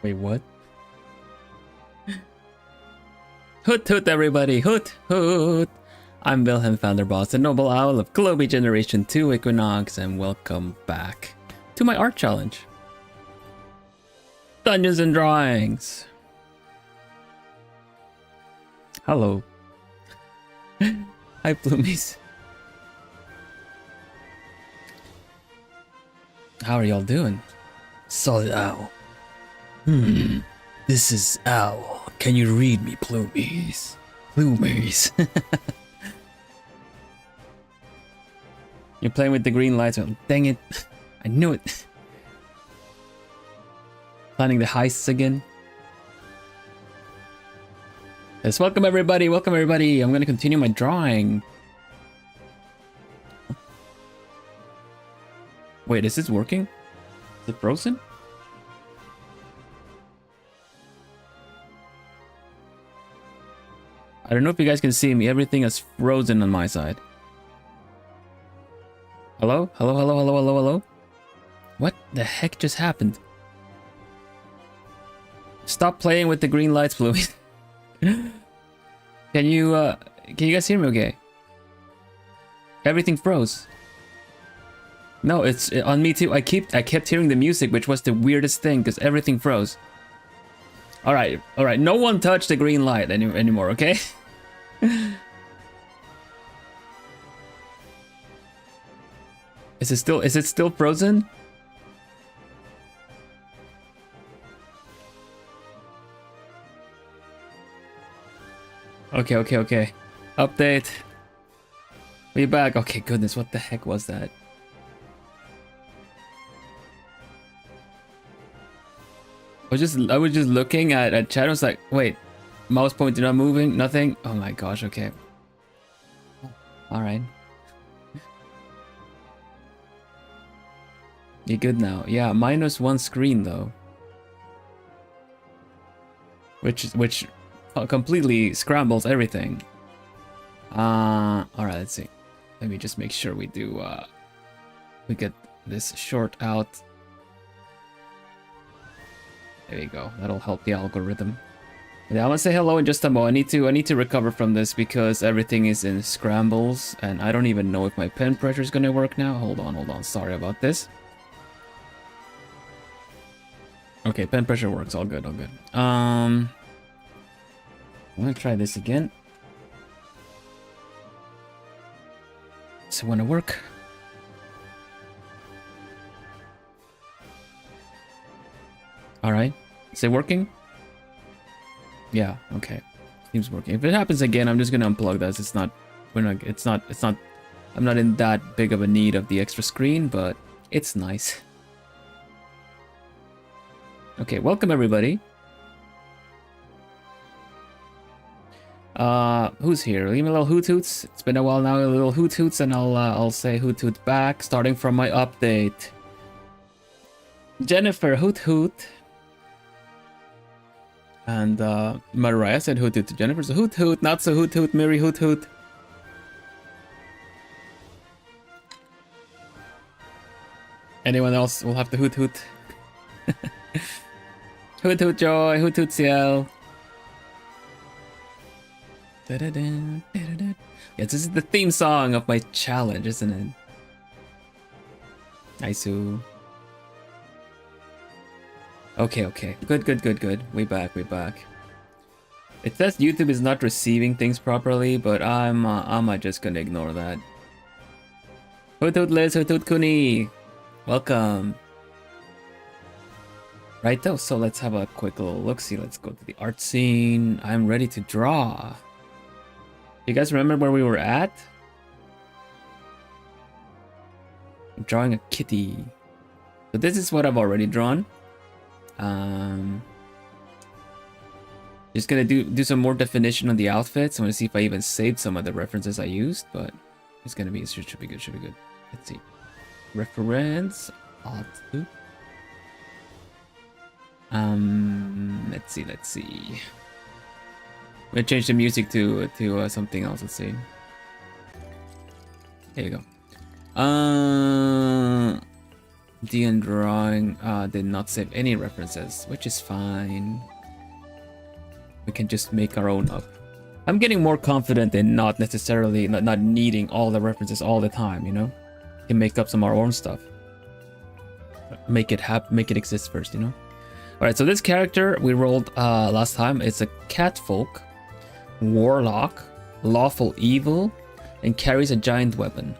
Wait, what? Hoot hoot everybody, hoot hoot! I'm Vilhelm Vanderbos, the noble owl of Globie Generation 2 Equinox, and welcome back to my art challenge. Dungeons and Drawings! Hello. Hi, Bloomies. How are y'all doing? Solid owl. This is Owl. Can you read me, Bloomies? Bloomies. You're playing with the green lights. Oh, dang it. I knew it. Planning the heists again. Yes, welcome everybody. Welcome everybody. I'm gonna continue my drawing. Wait, is this working? Is it frozen? I don't know if you guys can see me. Everything is frozen on my side. Hello? Hello, hello, hello, hello, hello? What the heck just happened? Stop playing with the green lights, Bluey. Can you guys hear me okay? Everything froze. No, it's on me too. I kept hearing the music, which was the weirdest thing, because everything froze. All right. No one touch the green light anymore, okay? Is it still frozen? Okay. Update. We back. Okay, goodness, what the heck was that? I was just looking at chat. I was like, wait, mouse pointer not moving, nothing. Oh my gosh. Okay. All right. You good now? Yeah, -1 screen though. Which completely scrambles everything. All right. Let's see. Let me just make sure we do. We get this short out. There you go. That'll help the algorithm. Yeah, I want to say hello in just a moment. I need to recover from this because everything is in scrambles, and I don't even know if my pen pressure is gonna work now. Hold on. Sorry about this. Okay, pen pressure works. All good. I'm gonna try this again. Does it want to work? All right. Is it working? Yeah, okay. Seems working. If it happens again, I'm just gonna unplug this. I'm not in that big of a need of the extra screen, but it's nice. Okay, welcome everybody. Who's here? Leave me a little hoot hoots. It's been a while now, a little hoot hoots, and I'll say hoot hoot back, starting from my update. Jennifer, hoot hoot. And Mariah said hoot hoot to Jennifer, so hoot hoot, not so hoot hoot, Mary hoot hoot. Anyone else will have to hoot hoot. Hoot hoot Joy, hoot hoot Ciel. Yes, this is the theme song of my challenge, isn't it? Nice-oo. Okay. Good. We back. It says YouTube is not receiving things properly, but I'm just gonna ignore that. Hoot hoot Liz, hoot hoot Kuni. Welcome. Right though, so let's have a quick little look-see. Let's go to the art scene. I'm ready to draw. You guys remember where we were at? I'm drawing a kitty. So this is what I've already drawn. Just gonna do some more definition on the outfits. I want to see if I even saved some of the references I used, but it's gonna be, it should be good. Let's see. Reference. Alt. Let's see. I'm gonna change the music to something else. Let's see. There you go. DN drawing did not save any references, which is fine. We can just make our own up. I'm getting more confident in not necessarily not needing all the references all the time, you know? Can make up some of our own stuff. Make it exist first, you know? Alright, so this character we rolled last time, it's a catfolk, warlock, lawful evil, and carries a giant weapon.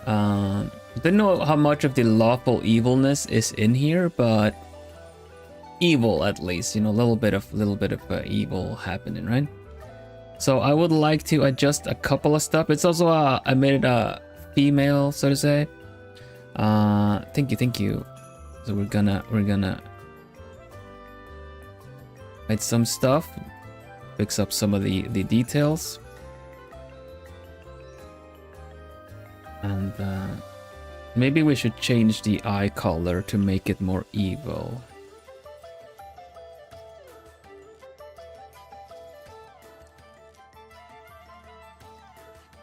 Don't know how much of the lawful evilness is in here, but evil at least, you know, a little bit of evil happening, right? So I would like to adjust a couple of stuff. It's also I made it a female, so to say. Thank you. So we're gonna add some stuff, fix up some of the details, and maybe we should change the eye color to make it more evil.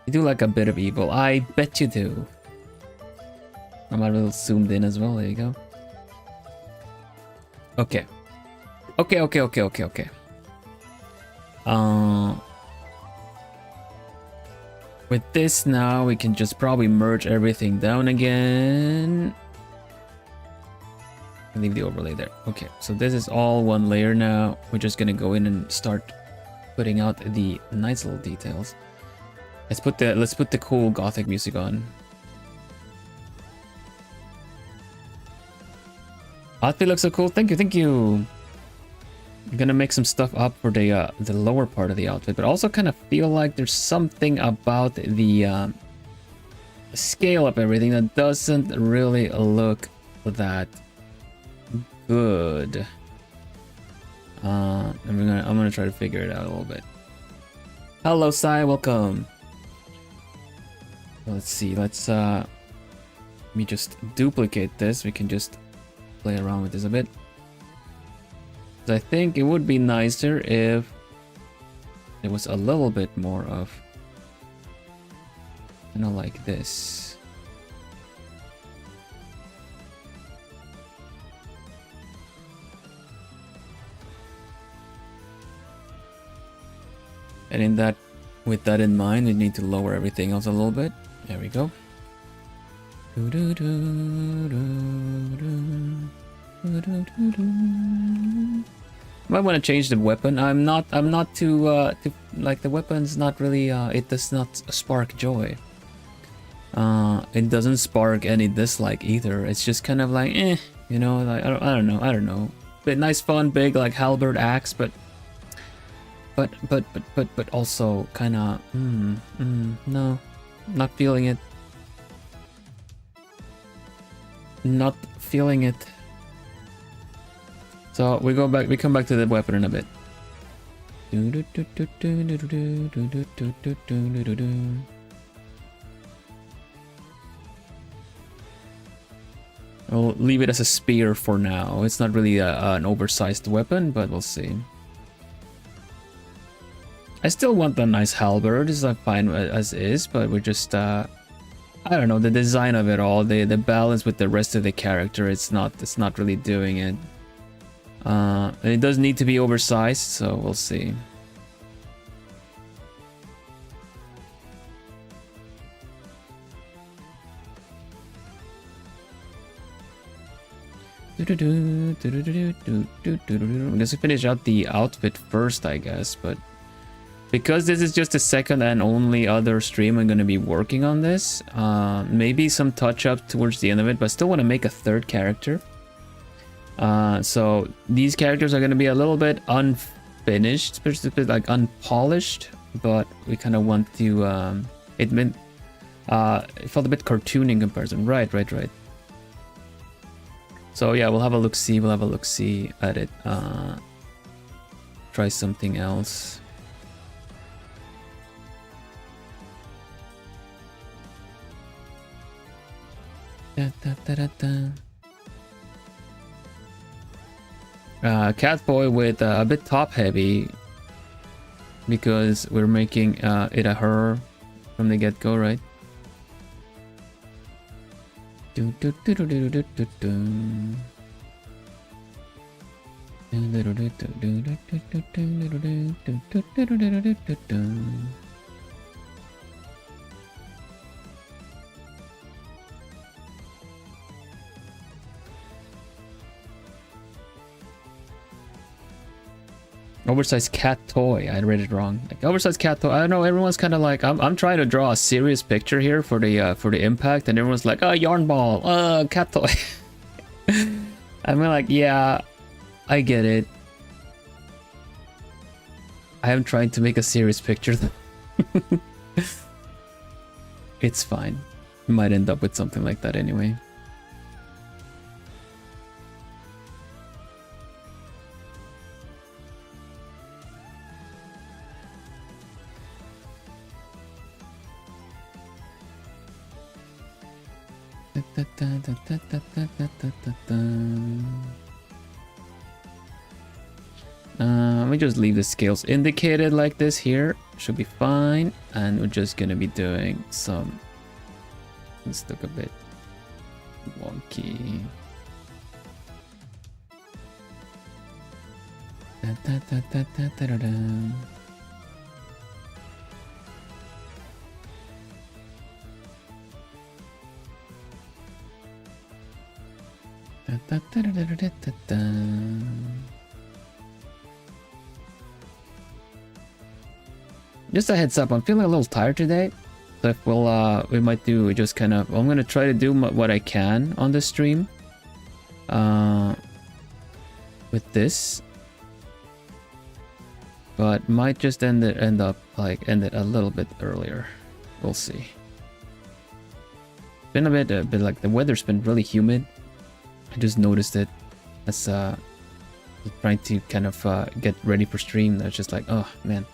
You do like a bit of evil. I bet you do. I'm a little zoomed in as well. There you go. Okay. Okay. With this now, we can just probably merge everything down again. Leave the overlay there. Okay, so this is all one layer now. We're just gonna go in and start putting out the nice little details. Let's put the cool gothic music on. Outfit looks so cool. Thank you. I'm gonna make some stuff up for the lower part of the outfit, but also kind of feel like there's something about the scale of everything that doesn't really look that good. I'm gonna try to figure it out a little bit. Hello, Sai, welcome. Let's see. Let me just duplicate this. We can just play around with this a bit. I think it would be nicer if it was a little bit more of, you know, like this. And in that, with that in mind, we need to lower everything else a little bit. There we go. Might want to change the weapon. I'm not too like the weapon's not really it does not spark joy. It doesn't spark any dislike either. It's just kind of like you know, like I don't know. But nice, fun, big like halberd axe, but also kind of no, not feeling it. Not feeling it. So we come back to the weapon in a bit. I'll leave it as a spear for now. It's not really an oversized weapon, but we'll see. I still want the nice halberd. It's not fine as is, but we're just I don't know, the design of it all, the balance with the rest of the character. It's not really doing it. It does need to be oversized, so we'll see. I guess we finish out the outfit first, I guess, but because this is just the second and only other stream I'm going to be working on this, maybe some touch-up towards the end of it, but I still want to make a third character. So these characters are going to be a little bit unfinished, especially a bit like unpolished, but we kind of want to it felt a bit cartoony in comparison. Right. So yeah, we'll have a look-see at it. Try something else. Catboy with a bit top heavy because we're making it a her from the get-go, right? Oversized cat toy. I read it wrong. Like oversized cat toy. I don't know. Everyone's kind of like, I'm trying to draw a serious picture here for the impact, and everyone's like, oh, yarn ball, cat toy. I'm like, yeah, I get it. I am trying to make a serious picture. It's fine. Might end up with something like that anyway. Let me just leave the scales indicated like this here. Should be fine. And we're just gonna be doing some... Let's look a bit wonky. Just a heads up, I'm feeling a little tired today. So if we might do just kind of, I'm gonna try to do what I can on this stream. With this. But might just end it a little bit earlier. We'll see. Been a bit like the weather's been really humid. I just noticed it as trying to kind of get ready for stream. That's just like, oh man.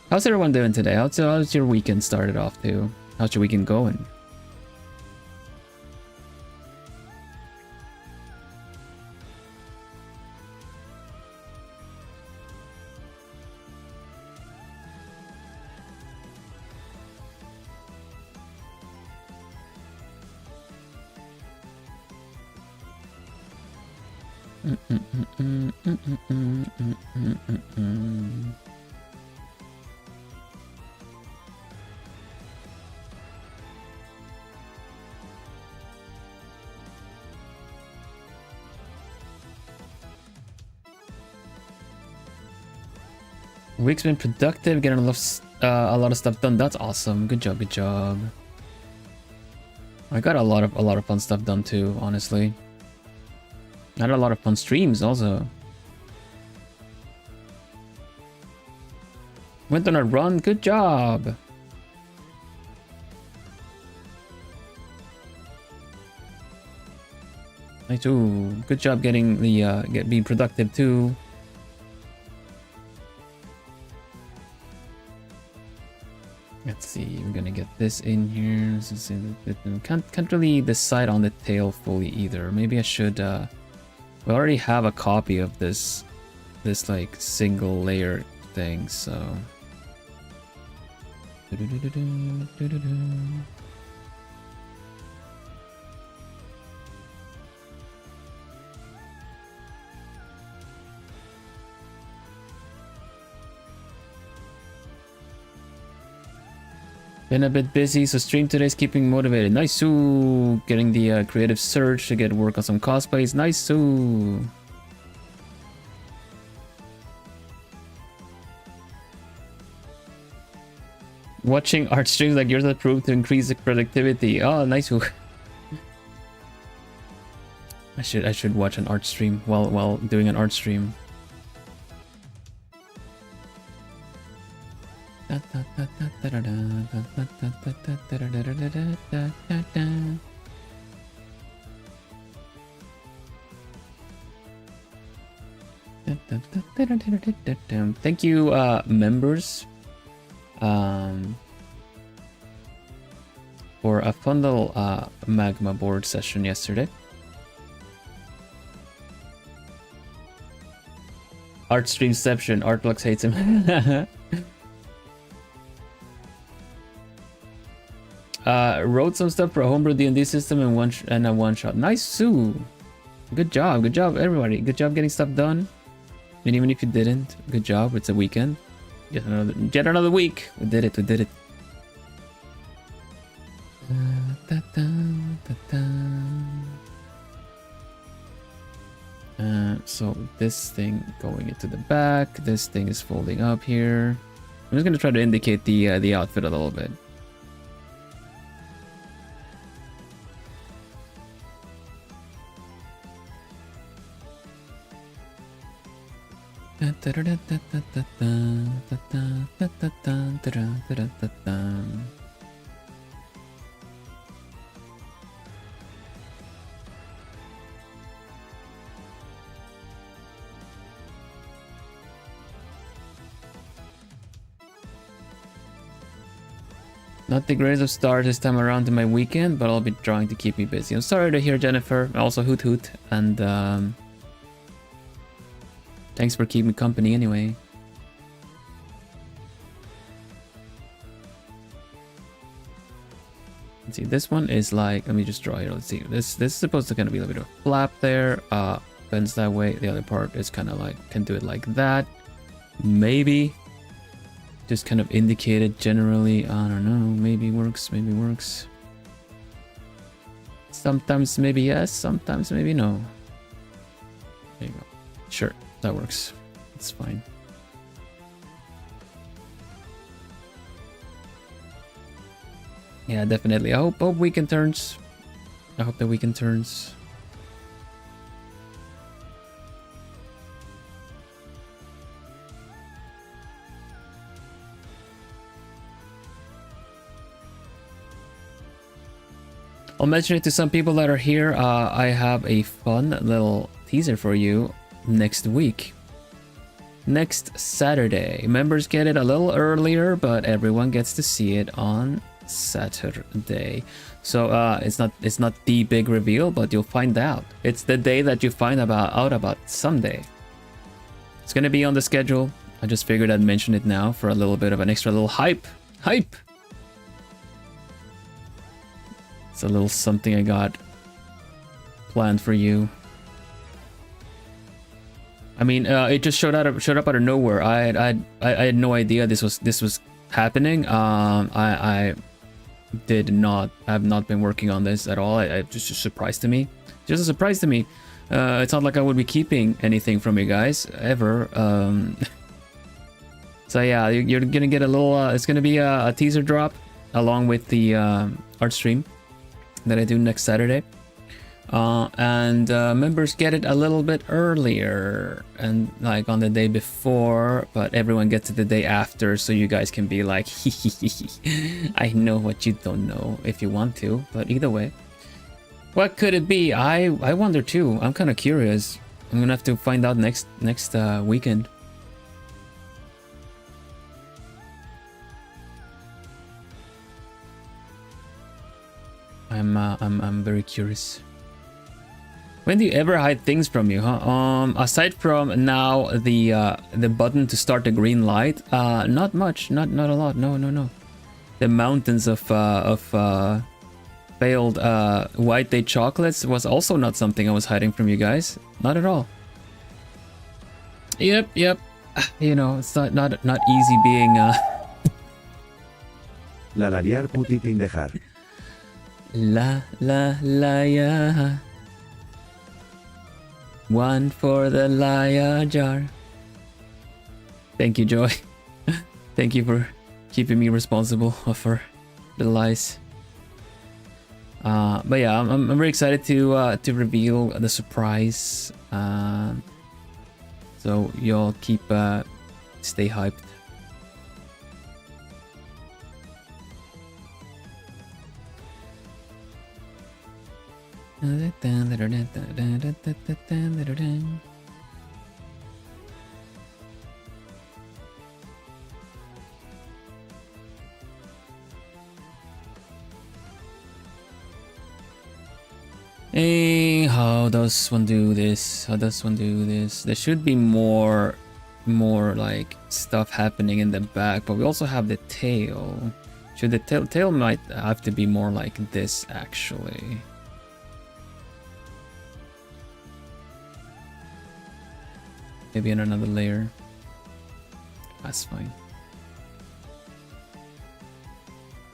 How's everyone doing today? How's your weekend started off too? How's your weekend going? Week's been productive, getting a lot of stuff done. That's awesome. Good job, good job. I got a lot of fun stuff done too, honestly. I had a lot of fun streams also. Went on a run. Good job. Nice. Ooh, good job getting the being productive too. Let's see, we're gonna get this in here. Can't really decide on the tail fully either. Maybe I should we already have a copy of this like single layer thing, so been a bit busy, so stream today's keeping motivated. Nice, ooh, getting the creative surge to get work on some cosplays. Nice, ooh. Watching art streams like yours approved to increase the productivity. Oh, nice. Ooh. I should watch an art stream while doing an art stream. Thank you, members, for a fun little magma board session yesterday. Art streamception. Artblocks hates him. wrote some stuff for a homebrew D&D system and a one shot. Nice, Sue. Good job, everybody. Good job getting stuff done. And even if you didn't, good job. It's a weekend. Yet another week. We did it. So this thing going into the back. This thing is folding up here. I'm just gonna try to indicate the outfit a little bit. Not the greatest of stars this time around to my weekend, but I'll be trying to keep me busy. I'm sorry to hear, Jennifer. Also, hoot hoot. And thanks for keeping me company anyway. Let's see, this one is like, let me just draw here. Let's see. This is supposed to kind of be a bit of a flap there. Bends that way. The other part is kind of like, can do it like that. Maybe. Just kind of indicated generally. I don't know. Maybe works. Maybe works. Sometimes maybe yes. Sometimes maybe no. There you go. Sure, that works. It's fine. Yeah, definitely. I hope weekend turns. I hope the weekend turns. I'll mention it to some people that are here. I have a fun little teaser for you next week. Next Saturday. Members get it a little earlier, but everyone gets to see it on Saturday. So it's not the big reveal, but you'll find out. It's the day that you find out about someday. It's gonna be on the schedule. I just figured I'd mention it now for a little bit of an extra little hype. It's a little something I got planned for you. I mean, it just showed up out of nowhere. I had no idea this was happening. I have not been working on this at all. It just a surprise to me. Just a surprise to me. It's not like I would be keeping anything from you guys ever. So yeah, you're gonna get a little. It's gonna be a teaser drop along with the art stream that I do next Saturday. And members get it a little bit earlier and like on the day before, but everyone gets it the day after, so you guys can be like, I know what you don't know if you want to, but either way. What could it be? I wonder too. I'm kind of curious. I'm gonna have to find out next weekend. I'm very curious. When do you ever hide things from you, huh? Aside from now the button to start the green light, not much, not a lot. No. The mountains of failed white day chocolates was also not something I was hiding from you guys. Not at all. Yep. You know, it's not easy being La liar putitin dejar. La yeah. One for the liar jar. Thank you, Joy. Thank you for keeping me responsible for the lies. But yeah, I'm very excited to reveal the surprise. So y'all keep stay hyped. Hey, how does one do this? There should be more like stuff happening in the back, but we also have the tail. Should the tail might have to be more like this, actually. Maybe in another layer. That's fine.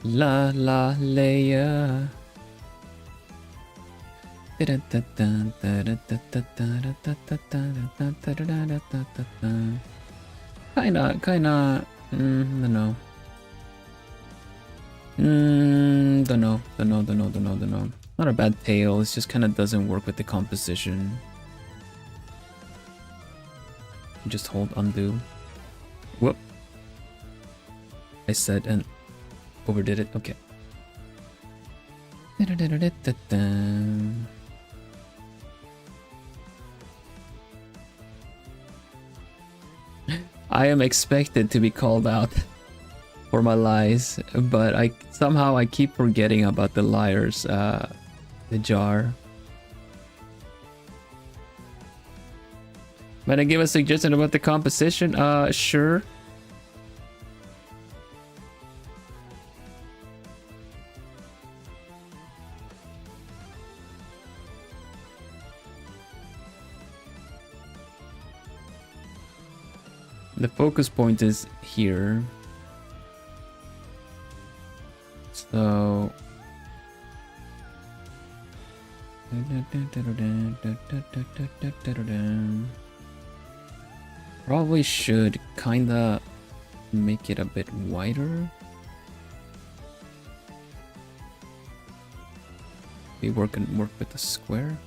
La la layer. Kinda, don't know. Don't know. Not a bad tail, it just kinda doesn't work with the composition. Just hold undo. Whoop. I said and overdid it, okay. I am expected to be called out for my lies, but somehow I keep forgetting about the liars, the jar. Might I give a suggestion about the composition? Sure. The focus point is here. So probably should kinda make it a bit wider. We work with the square.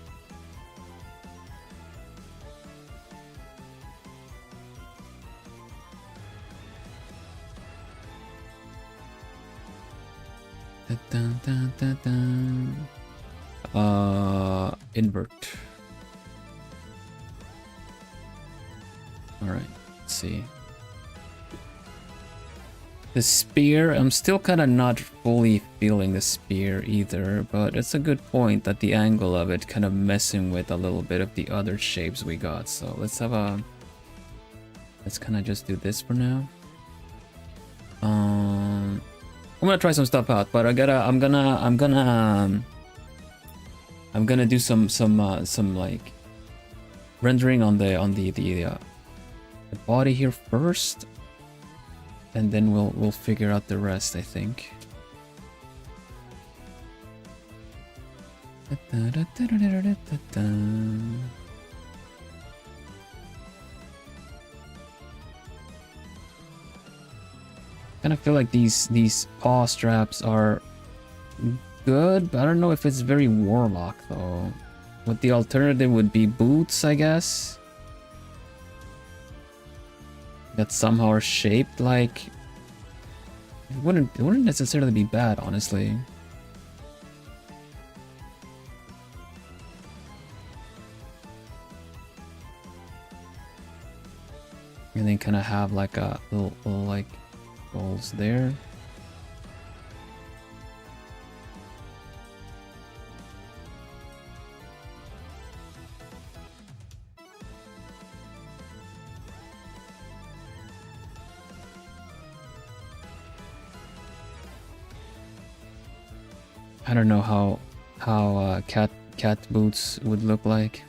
Invert. All right, let's see. The spear, I'm still kind of not fully feeling the spear either, but it's a good point that the angle of it kind of messing with a little bit of the other shapes we got. So let's kind of just do this for now. I'm gonna try some stuff out, but I'm gonna do some like rendering on the body here first, and then we'll figure out the rest, I think. Kind of feel like these paw straps are good, but I don't know if it's very Warlock though. What the alternative would be boots, I guess. That somehow are shaped like it wouldn't necessarily be bad, honestly. And then kind of have like a little like balls there. I don't know how cat boots would look like.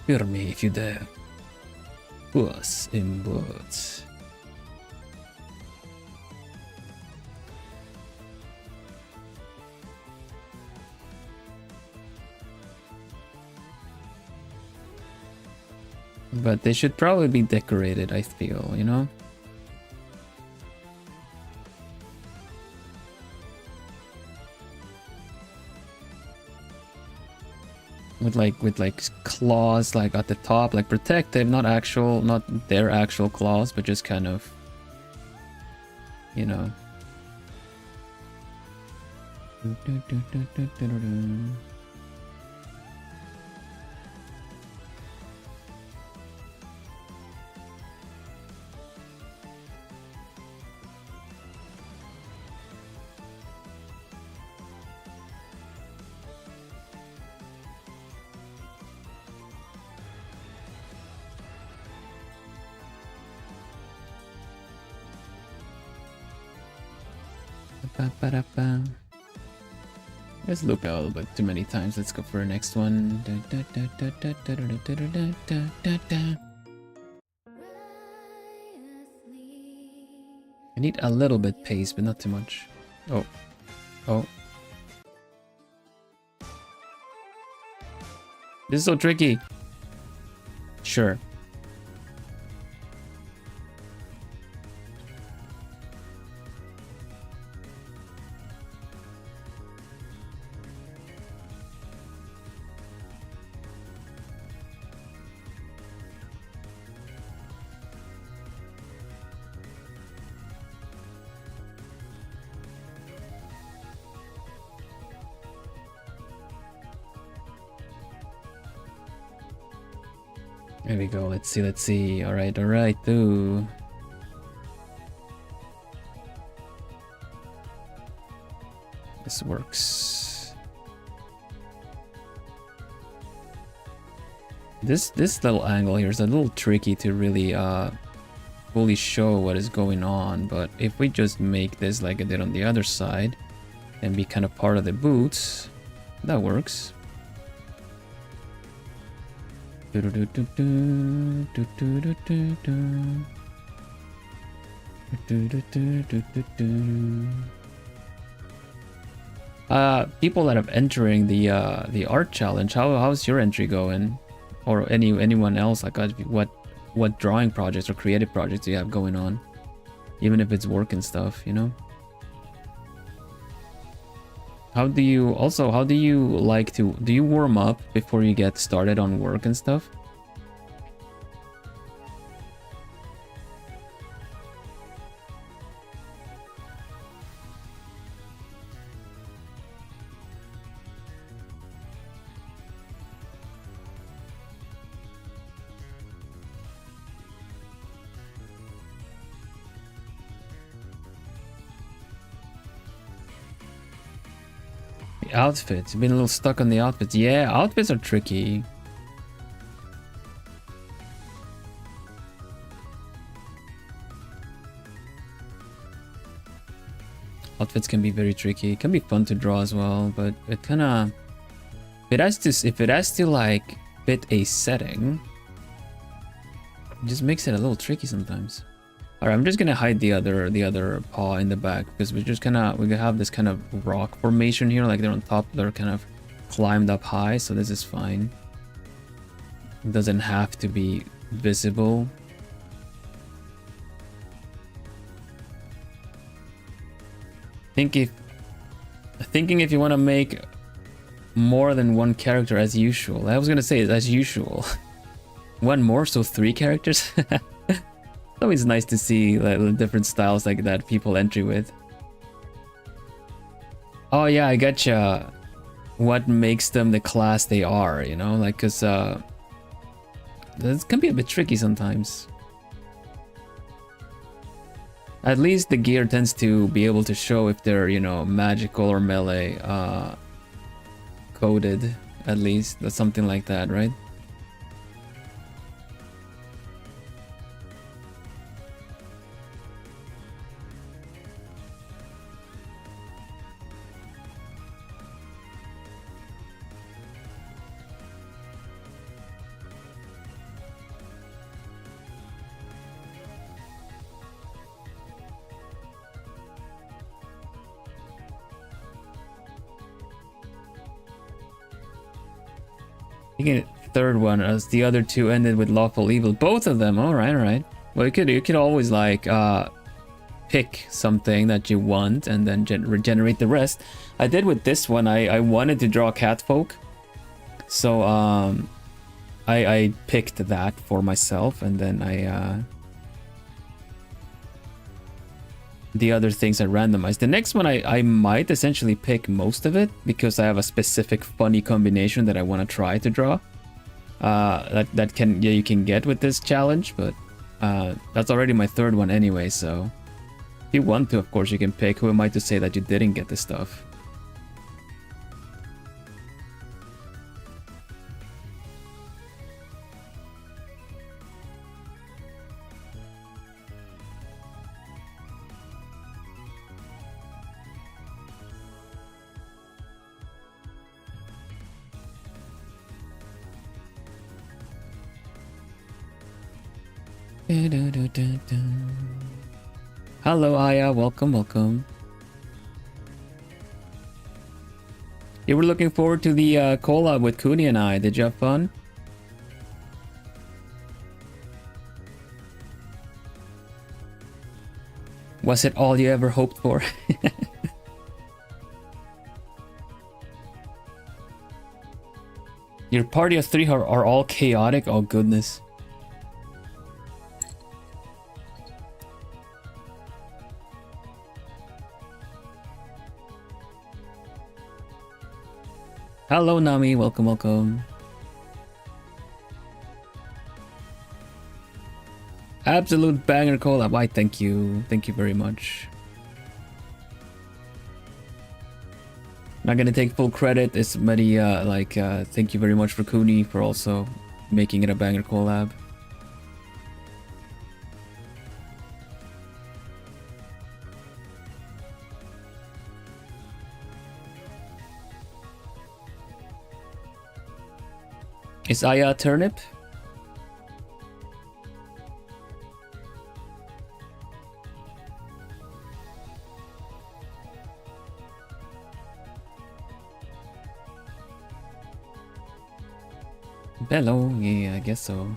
Hear me if you dare. Puss in boots. But they should probably be decorated, I feel, you know? With like claws like at the top, like protective, not their actual claws, but just kind of, you know. Let's loop out a little bit too many times. Let's go for the next one. I need a little bit pace, but not too much. Oh. Oh. This is so tricky. Sure. There we go. Let's see. All right, Ooh. This works. This little angle here is a little tricky to really fully show what is going on, but if we just make this like I did on the other side and be kind of part of the boots, that works. People that are entering the art challenge, how's your entry going? Or anyone else, like what drawing projects or creative projects do you have going on? Even if it's work and stuff, you know? How do you like to, do you warm up before you get started on work and stuff? Outfits. You've been a little stuck on the outfits. Yeah, outfits are tricky. Outfits can be very tricky. It can be fun to draw as well, but it kind of, if it has to like fit a setting, it just makes it a little tricky sometimes. All right, I'm just gonna hide the other paw in the back because we have this kind of rock formation here, like they're on top, they're kind of climbed up high, so this is fine. It doesn't have to be visible. Thinking if you want to make more than one character as usual. I was gonna say as usual. One more, so 3 characters. It's always nice to see like different styles like that people entry with. Oh yeah, I gotcha. What makes them the class they are, you know, like because that can be a bit tricky sometimes. At least the gear tends to be able to show if they're, you know, magical or melee coded, at least. That's something like that, right? Thinking third one as the other 2 ended with lawful evil. Both of them. All right. Well, you could always like pick something that you want and then regenerate the rest. I did with this one. I wanted to draw catfolk, so I picked that for myself, and then the other things I randomized. The next one I might essentially pick most of it because I have a specific funny combination that I want to try to draw. You can get with this challenge, but that's already my 3rd one anyway, so if you want to, of course, you can pick. Who am I to say that you didn't get this stuff? Hello, Aya. Welcome, welcome. You were looking forward to the collab with Cooney and I. Did you have fun? Was it all you ever hoped for? Your party of 3 are all chaotic? Oh, goodness. Hello, Nami. Welcome, welcome. Absolute banger collab. Why, thank you. Thank you very much. Not gonna take full credit. It's many, thank you very much for Cooney for also making it a banger collab. Is Aya a turnip? Bello, yeah, I guess so.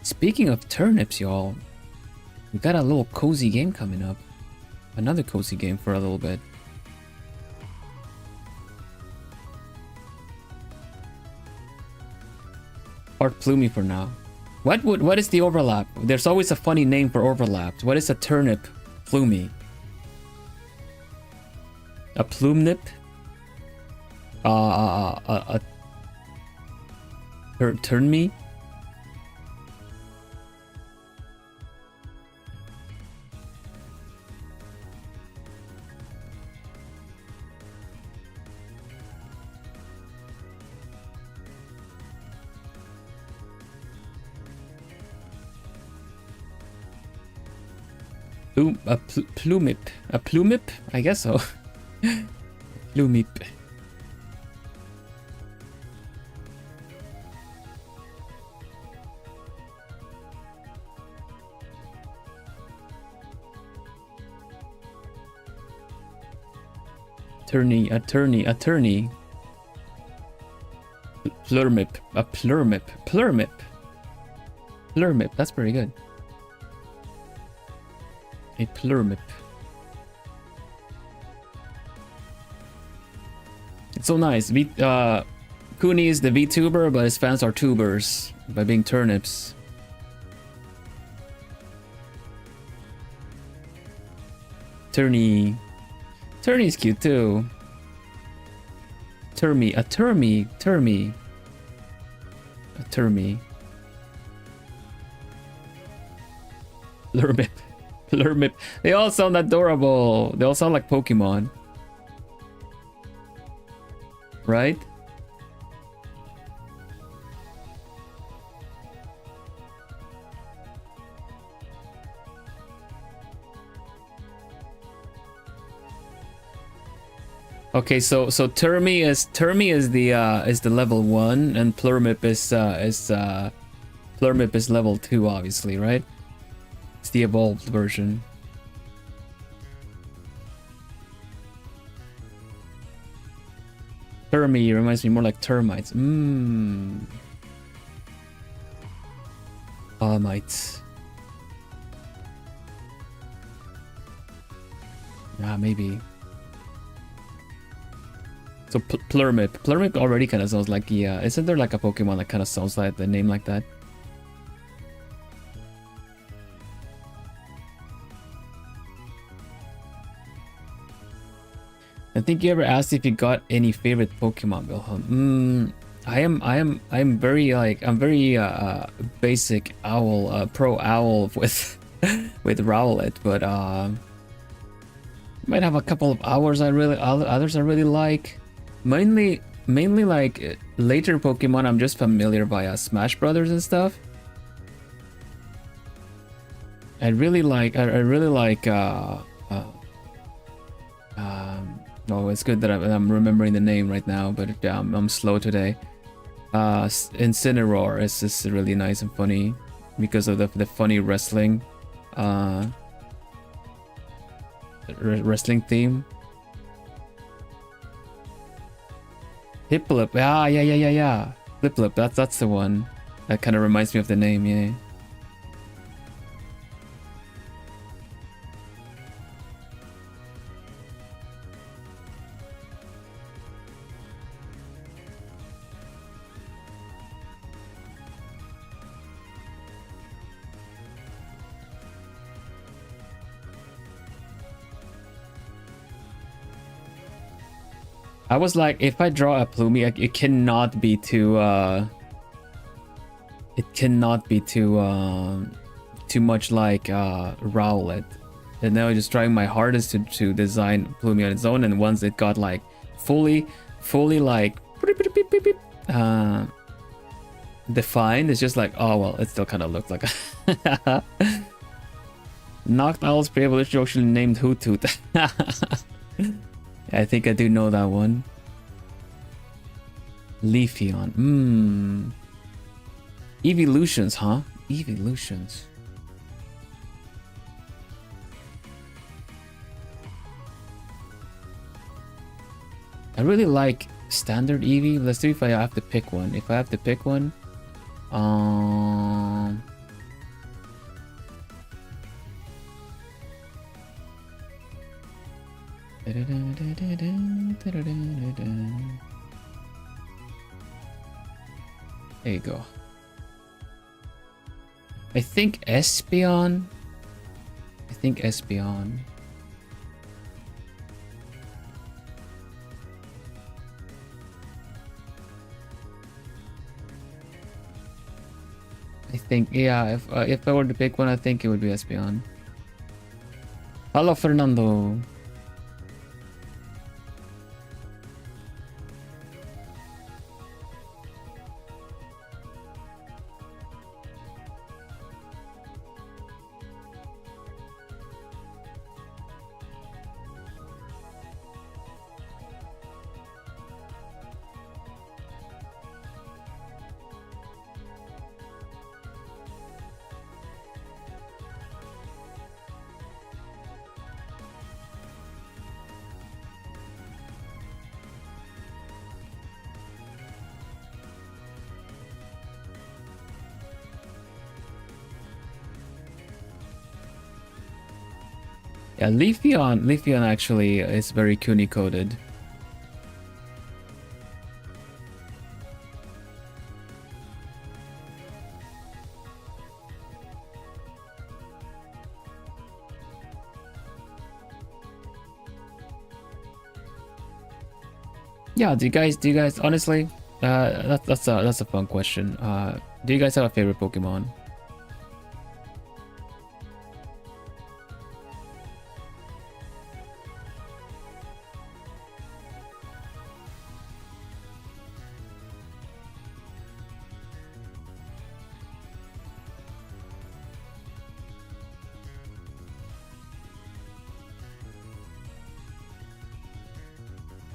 Speaking of turnips, y'all, we got a little cozy game coming up. Another cozy game for a little bit. Art Plumy for now. What is the overlap? There's always a funny name for overlaps. What is a turnip plumy? A plume nip? Turn me? A plumip. A plumip? I guess so. Plumip. Attorney. Plurmip. A plurmip. Plurmip. That's pretty good. A plurmip. It's so nice. Cooney is the VTuber, but his fans are tubers by being turnips. Turney. Turney's cute too. Turmy. A turmy. A turmy. Plurmip. Plurmip. They all sound adorable. They all sound like Pokemon. Right? Okay, so Turmy is the level 1 and Plurmip is level 2, obviously, right? It's the evolved version. Turmy reminds me more like termites. Termites. Ah, maybe. So Plurmip. Plurmip already kind of sounds like isn't there like a Pokemon that kind of sounds like the name like that? I think you ever asked if you got any favorite Pokemon, Vilhelm. I'm very basic owl, pro owl with with Rowlet, but might have a couple of others I really like. Mainly like later Pokemon I'm just familiar via Smash Brothers and stuff. I really like. I really like. Oh, it's good that I'm remembering the name right now, but I'm slow today. Incineroar is just really nice and funny because of the funny wrestling, wrestling theme. Hiplip, yeah. Fliplip, that's the one. That kind of reminds me of the name, yeah. I was like, if I draw a Plumie, it cannot be too too much like Rowlet. And now I'm just trying my hardest to design Plumie on its own, and once it got like fully like defined, it's just like, oh well, it still kind of looks like a Noctowl's pre-evolution actually named Hoothoot. I think I do know that one. Leafeon. Evolutions, huh? Evolutions. I really like standard Eevee. Let's see if I have to pick one. If I have to pick one, there you go. I think Espeon. I think, yeah, if I were to pick one, I think it would be Espeon. Hello, Fernando. Yeah, Leafeon actually is very Kuni coded. Yeah, do you guys honestly, that's a fun question. Do you guys have a favorite Pokemon?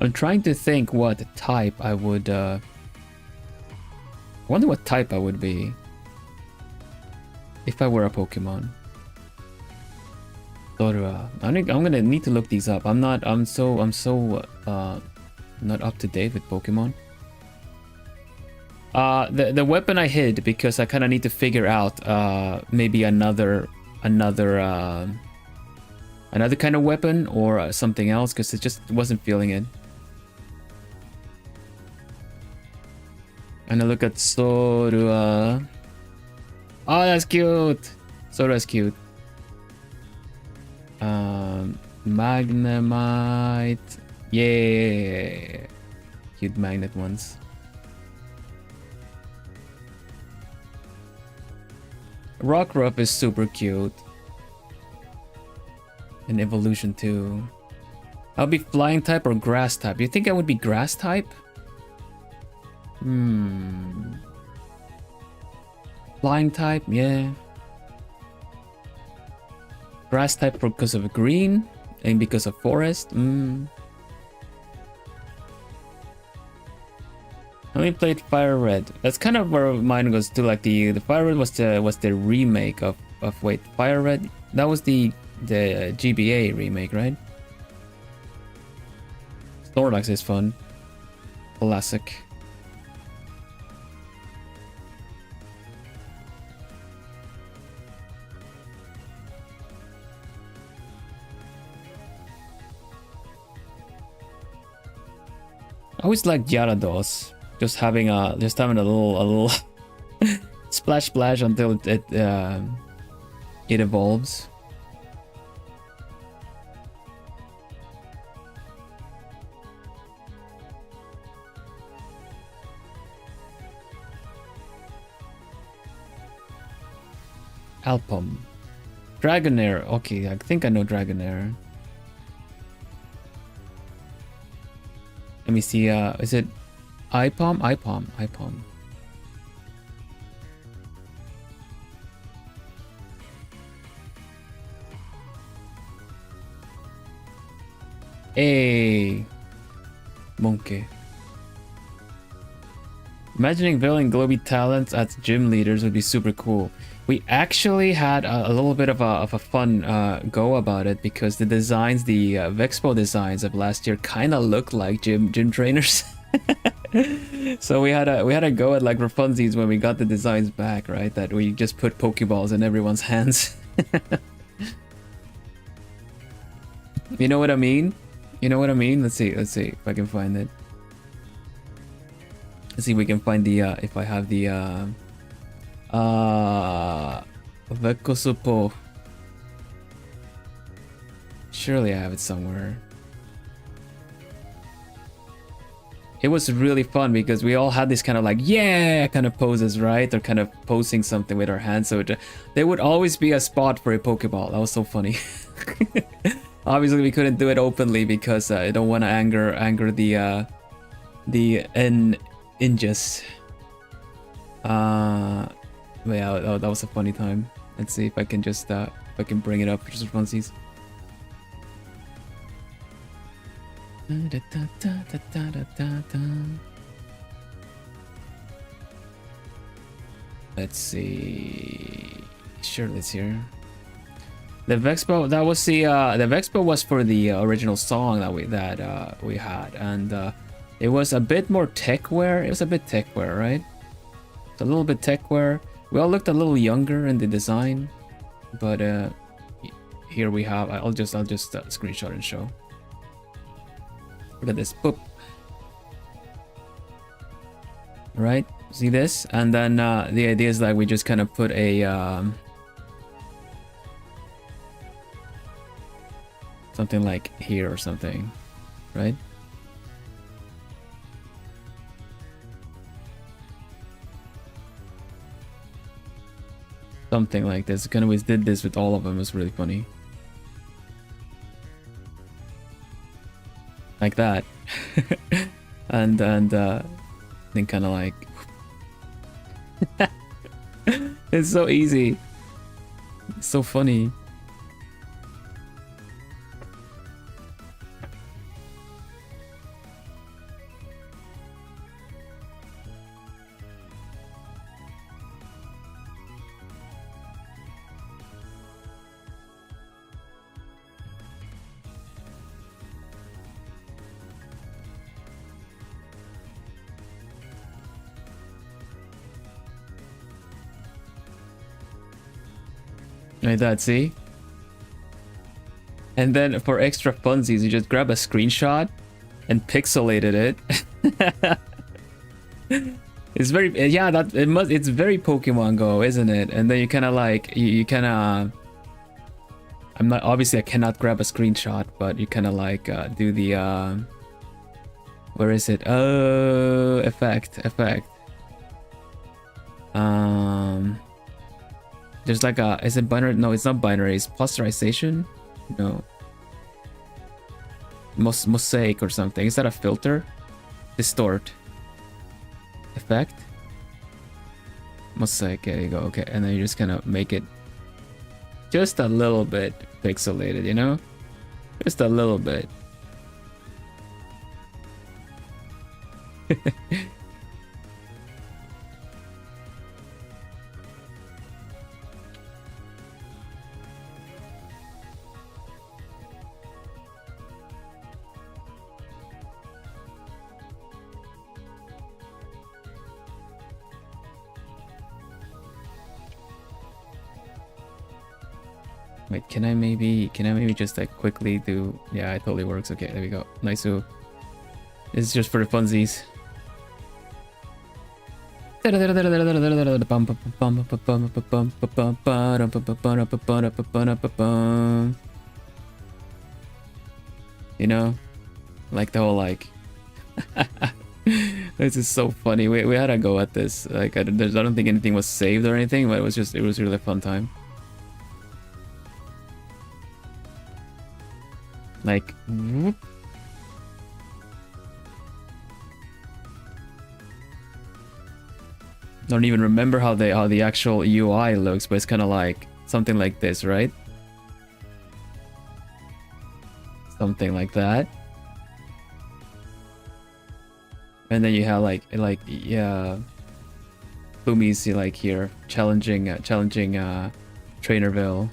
I'm trying to think what type I would, I wonder what type I would be if I were a Pokemon. Dorua. I'm gonna need to look these up. I'm so not up to date with Pokemon. The weapon I hid because I kind of need to figure out maybe another kind of weapon or something else, because it just wasn't feeling it. And I look at Sorua. Oh, that's cute. Sorua's cute. Magnemite. Yeah. Cute magnet ones. Rockruff is super cute. And evolution too. I'll be flying type or grass type. You think I would be grass type? Flying type, yeah. Grass type because of green and because of forest. I only played Fire Red. That's kind of where mine goes to. Like the Fire Red was the remake of wait, Fire Red. That was the GBA remake, right? Snorlax is fun. Classic. I always like Gyarados. Just having a little splash until it evolves. Alpom. Dragonair. Okay, I think I know Dragonair. Let me see, is it IPOM? IPOM. Hey, Monkey. Imagining Vilhelm and globie talents as gym leaders would be super cool. We actually had a little bit of a fun go about it because the designs, the Vexpo designs of last year, kind of look like gym trainers. So we had a go at like for funsies when we got the designs back, right? That we just put Pokeballs in everyone's hands. You know what I mean? You know what I mean? Let's see if I can find it. Let's see if we can find the if I have the Vekosupo. Surely I have it somewhere. It was really fun because we all had this kind of like, yeah, kind of poses, right? Or kind of posing something with our hands. So there would always be a spot for a Pokeball. That was so funny. Obviously, we couldn't do it openly because I don't want to anger the ninjas. But yeah, that was a funny time. Let's see if I can just if I can bring it up for just funsies. Let's see. Sure, let's hear. The Vexpo, that was the Vexpo was for the original song that we had, and it was a bit more techwear. It was a bit techwear, right? It's a little bit techwear. We all looked a little younger in the design, but here we have. I'll just screenshot and show. Look at this. Boop. Right? See this? And then the idea is like we just kind of put a something like here or something, right? Something like this. Kind of always did this with all of them. It was really funny. Like that. and then kind of like it's so easy. It's so funny. Like that, see? And then for extra funsies, you just grab a screenshot and pixelated it. It's very, yeah, it's very Pokemon Go, isn't it? And then you kind of like, you kind of, obviously I cannot grab a screenshot, but you kind of like do the, where is it? Oh, effect. There's like a, is it binary? No, it's not binary. It's posterization. No. Mosaic or something. Is that a filter? Distort. Effect. Mosaic. There you go. Okay, and then you just kind of make it just a little bit pixelated, you know? Just a little bit. Wait, can I maybe just like quickly do, yeah, it totally works. Okay, there we go. Nice. So it's just for the funsies. You know, like the whole like this is so funny. We had a go at this. Like I don't think anything was saved or anything, but it was really a fun time. Like whoop. Don't even remember how the actual UI looks, but it's kind of like something like this, right? Something like that. And then you have like yeah, Boomies like here challenging Trainerville.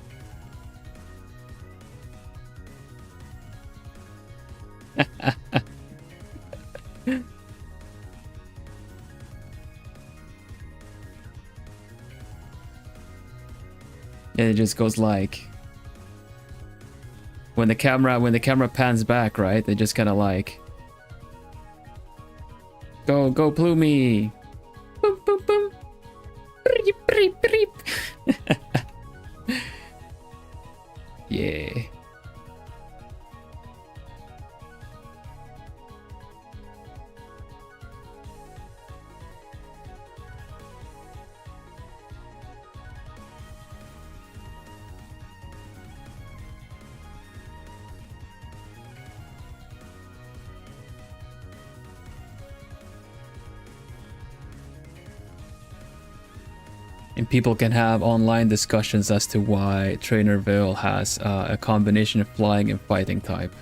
And it just goes like when the camera pans back, right? They just kind of like go Plumie. Boom boom boom. Beep, beep, beep. Yeah. And people can have online discussions as to why Trainerville has a combination of flying and fighting type.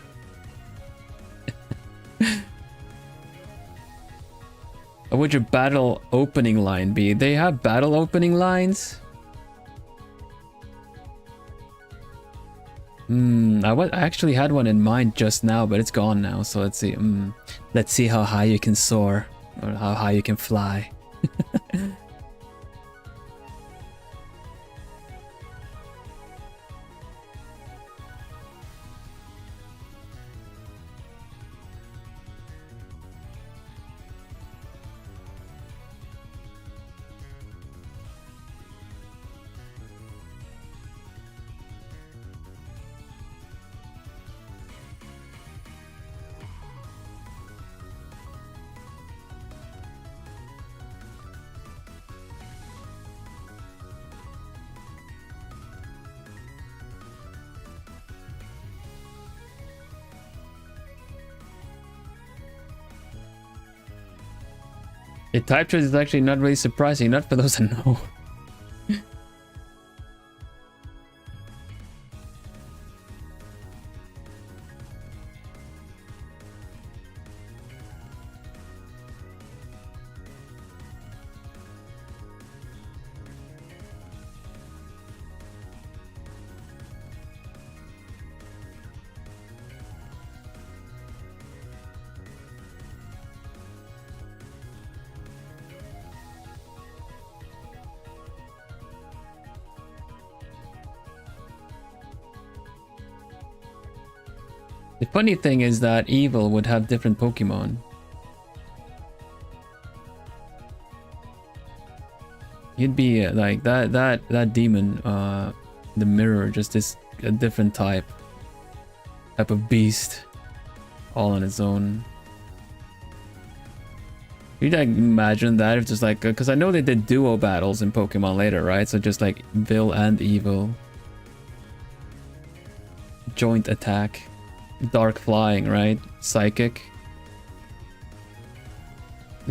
What would your battle opening line be? They have battle opening lines? I actually had one in mind just now, but it's gone now. So let's see. Let's see how high you can soar, or how high you can fly. The type choice is actually not really surprising, not for those that know. The funny thing is that evil would have different Pokemon. You'd be like that demon, the mirror, just is a different type of beast, all on its own. You'd like imagine that if just like, because I know they did duo battles in Pokemon later, right? So just like Vil and Evil, joint attack. Dark flying, right? Psychic.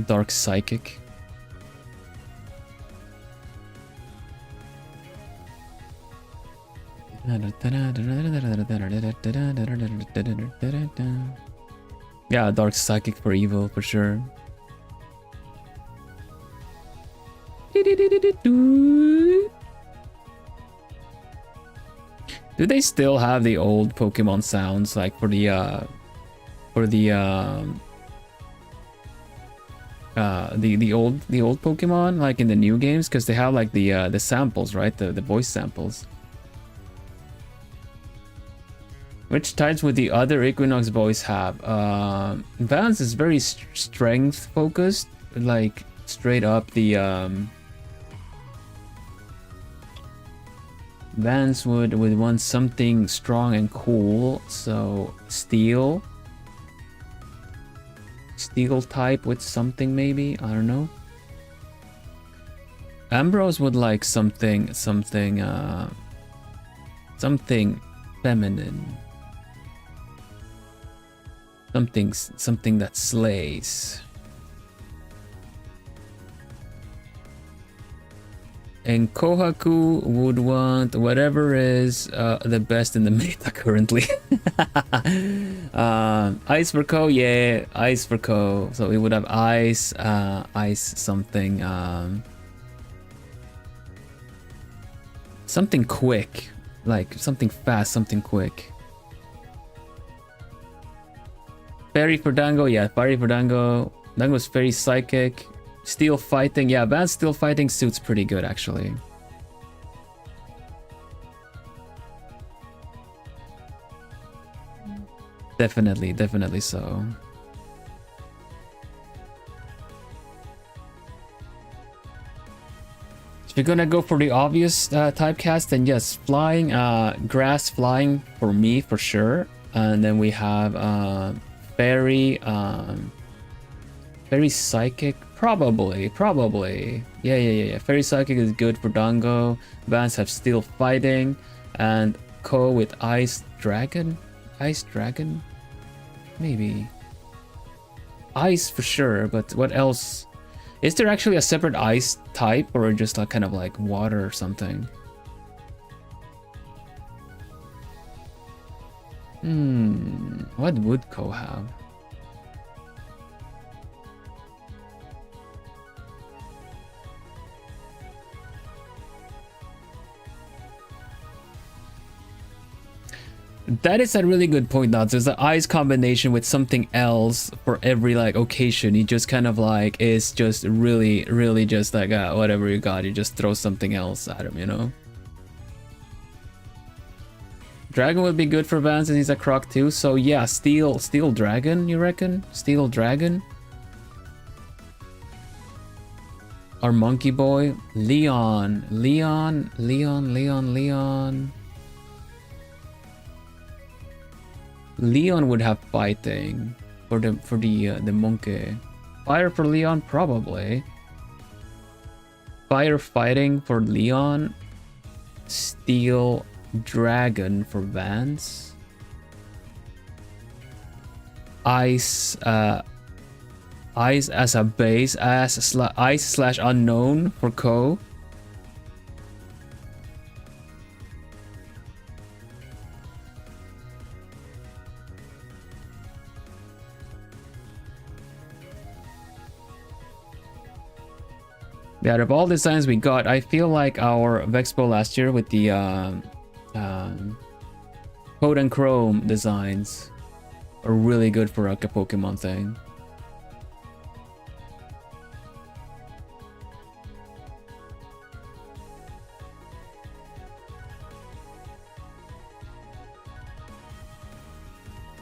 Dark psychic. Yeah, dark psychic for evil for sure. Do they still have the old Pokemon sounds like for the old Pokemon like in the new games, because they have like the samples, right? The voice samples. Which types would the other Equinox boys have? Vance is very strength focused, like straight up the Vance would want something strong and cool, so steel type with something, maybe, I don't know. Ambrose would like something feminine, something that slays. And Kohaku would want whatever is the best in the meta currently. Ice for Ko, yeah, Ice for Ko. So we would have Ice, Ice something, something quick, like something fast, something quick. Fairy for Dango, yeah, Fairy for Dango. Dango's Fairy Psychic. Steel fighting, yeah, Vance steel fighting suits pretty good actually. Definitely so. If you're gonna go for the obvious typecast, then yes, flying, grass flying for me for sure. And then we have fairy, fairy psychic. Probably. Yeah. Fairy Psychic is good for Dango. Vance have Steel Fighting. And Ko with Ice Dragon? Ice Dragon? Maybe. Ice for sure, but what else? Is there actually a separate ice type or just like kind of like water or something? What would Ko have? That is a really good point, now. There's an ice combination with something else for every like occasion. You just kind of like is just really just like whatever you got, you just throw something else at him, you know. Dragon would be good for Vance and he's a croc too. So yeah, steel dragon, you reckon? Steel dragon? Our monkey boy, Leon. Leon would have fighting for the monkey. Fire for Leon, probably. Fire fighting for Leon. Steel dragon for Vance. Ice as a base, ice / unknown for Ko. Yeah, out of all the designs we got, I feel like our Vexpo last year with the Code and Chrome designs are really good for like a Pokemon thing.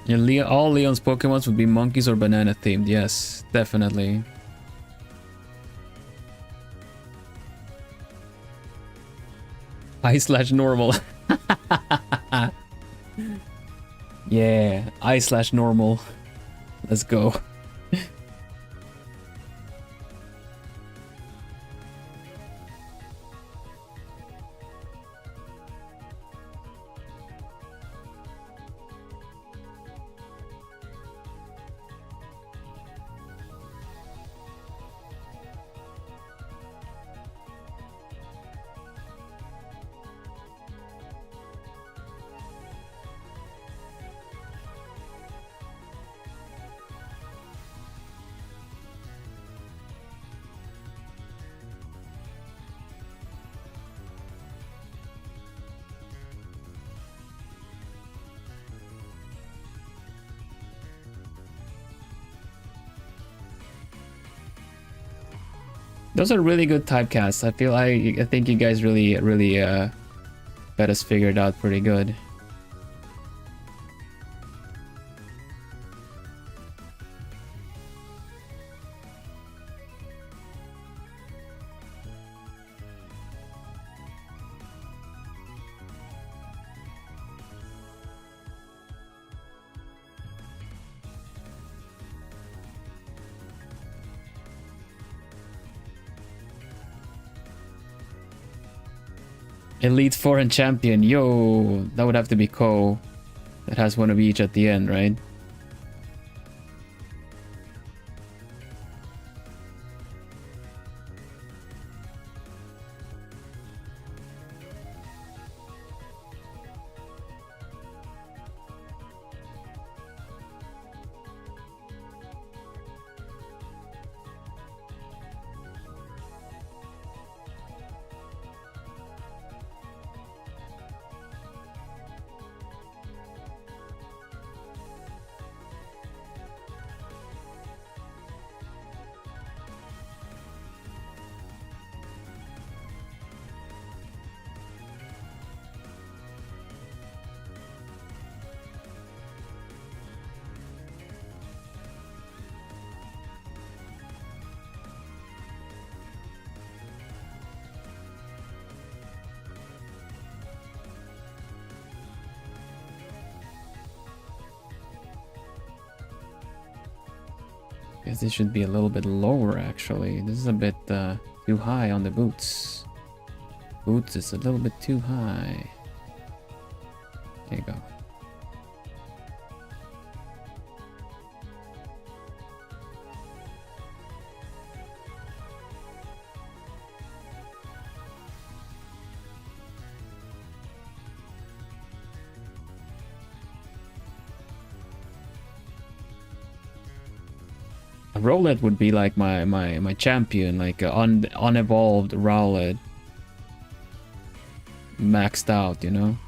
Yeah, all Leon's Pokemons would be monkeys or banana themed. Yes, definitely. I/normal. Yeah, I/normal. Let's go. Those are really good typecasts. I think you guys really got us figured out pretty good. Elite Foreign Champion, yo, that would have to be Ko. That has one of each at the end, right? Guess this should be a little bit lower actually. This is a bit too high on the boots. Boots is a little bit too high. There you go. Rowlet would be like my champion, like unevolved Rowlet, maxed out, you know.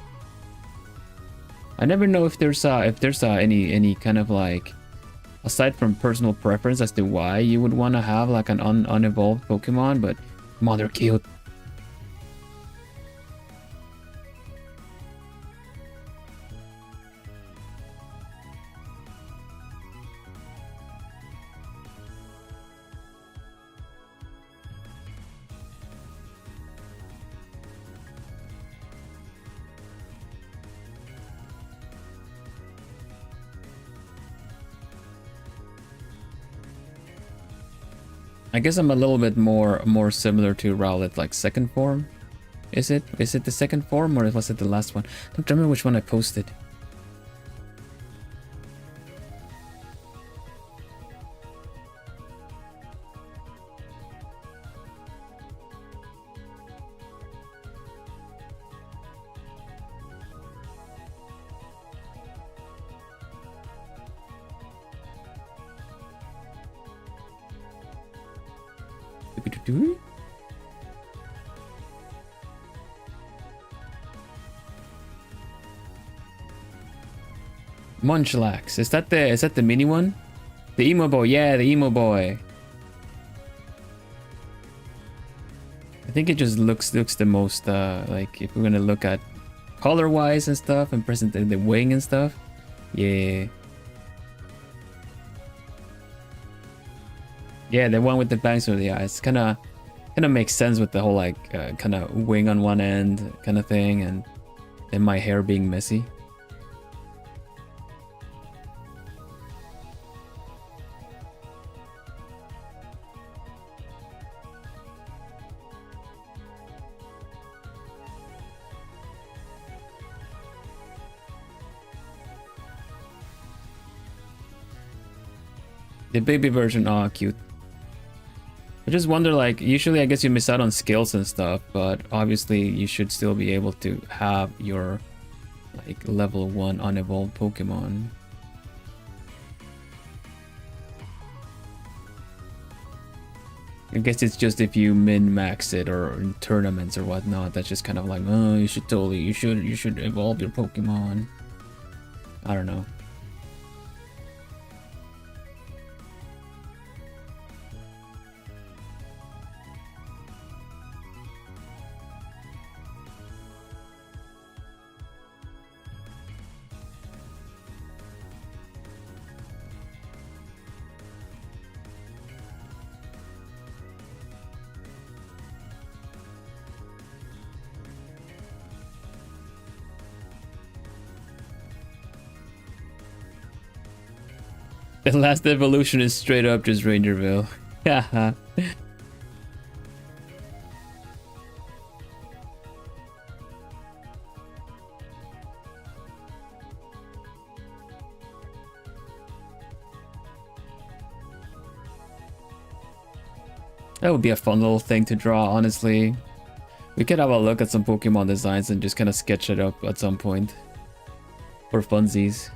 I never know if there's any kind of like, aside from personal preference as to why you would want to have like an unevolved Pokemon, but come on, they're cute. I guess I'm a little bit more similar to Rowlet, like second form. Is it the second form or was it the last one? I don't remember which one I posted. Munchlax, is that the mini one? The emo boy, yeah, the emo boy. I think it just looks the most like, if we're gonna look at color wise and stuff and present the wing and stuff, yeah. Yeah, the one with the bangs over the eyes kind of makes sense with the whole like kind of wing on one end kind of thing, and then my hair being messy. The baby version, oh cute. I just wonder, like, usually I guess you miss out on skills and stuff, but obviously you should still be able to have your like level 1 unevolved Pokemon. I guess it's just if you min-max it or in tournaments or whatnot, that's just kind of like, oh, you should evolve your Pokemon. I don't know. The last evolution is straight up just Rangerville. Haha. That would be a fun little thing to draw, honestly. We could have a look at some Pokemon designs and just kind of sketch it up at some point. For funsies.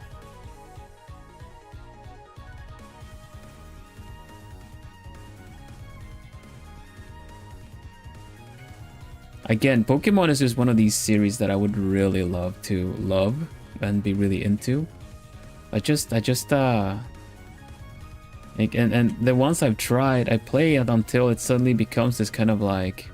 Again, Pokemon is just one of these series that I would really love to love and be really into. Like, and the ones I've tried, I play it until it suddenly becomes this kind of like,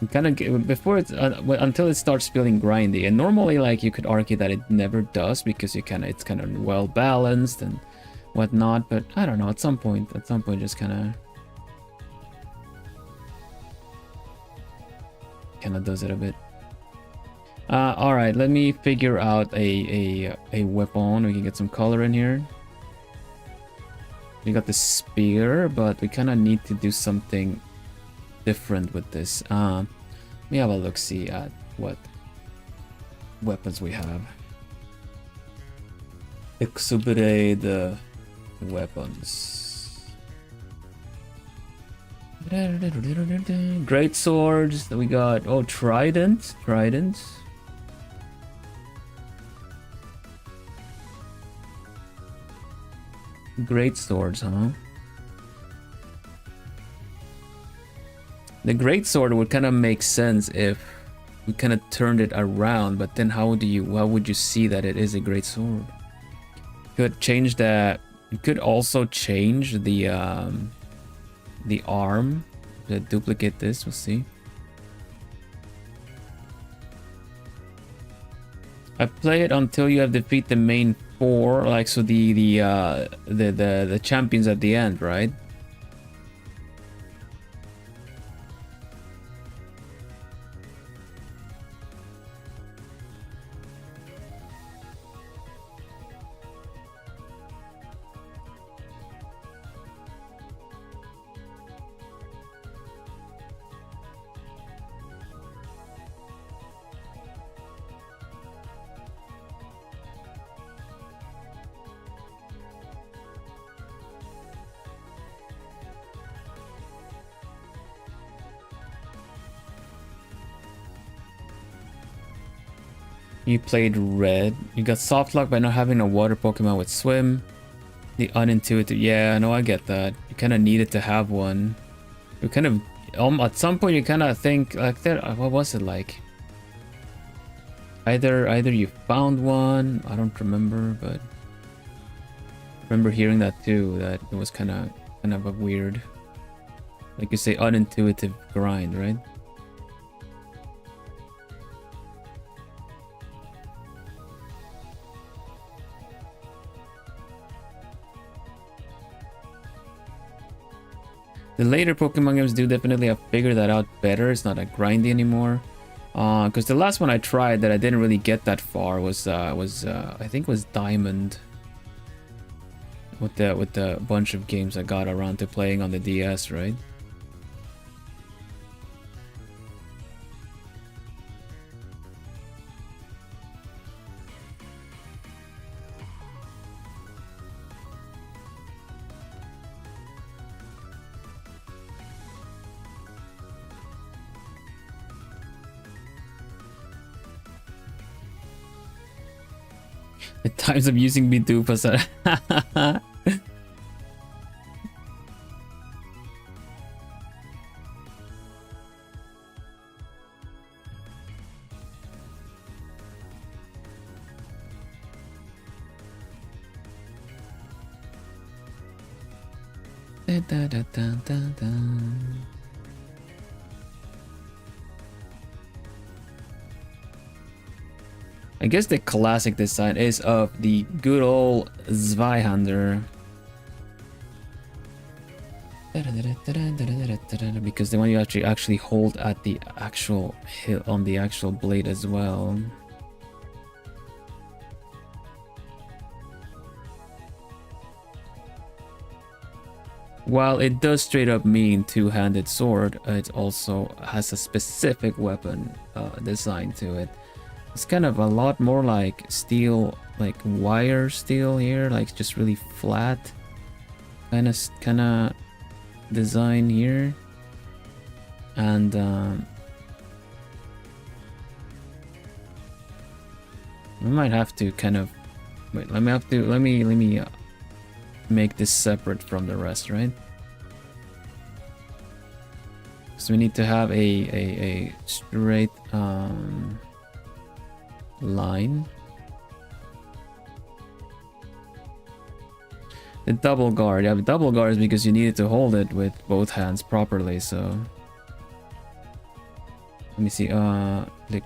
until it starts feeling grindy. And normally, like, you could argue that it never does because it's kind of well balanced and whatnot. But I don't know. At some point, just kind of does it a bit. All right, let me figure out a weapon. We can get some color in here. We got the spear, but we kind of need to do something different with this. Let me have a look-see at what weapons we have. Exhibit the weapons. Great swords. We got trident. Great swords, huh? The great sword would kind of make sense if we kind of turned it around, but then how would you see that it is a great sword? Could change that. You could also change the arm to duplicate this. We'll see. I play it until you have defeat the main 4, like, so the champions at the end, right? You played red. You got soft lock by not having a water Pokemon with swim. The unintuitive. Yeah, I know, I get that. You kind of needed to have one. You kind of at some point you kind of think like that. What was it like? Either you found one. I don't remember, but I remember hearing that too. That it was kind of a weird, like you say, unintuitive grind, right? The later Pokemon games do definitely have figured that out better. It's not that grindy anymore. Because the last one I tried that I didn't really get that far was I think it was Diamond. With the bunch of games I got around to playing on the DS, right? The times of using Bidoopas are I guess the classic design is of the good old Zweihander. Because the one you actually hold at the actual hilt on the actual blade as well. while it does straight up mean two-handed sword, it also has a specific weapon design to it. It's kind of a lot more like steel, like wire steel here, like just really flat kind of design here. And we might have to kind of wait. Let me make this separate from the rest, right? So we need to have a straight line. The double guard. Yeah, the double guard is because you needed to hold it with both hands properly. So let me see. Like.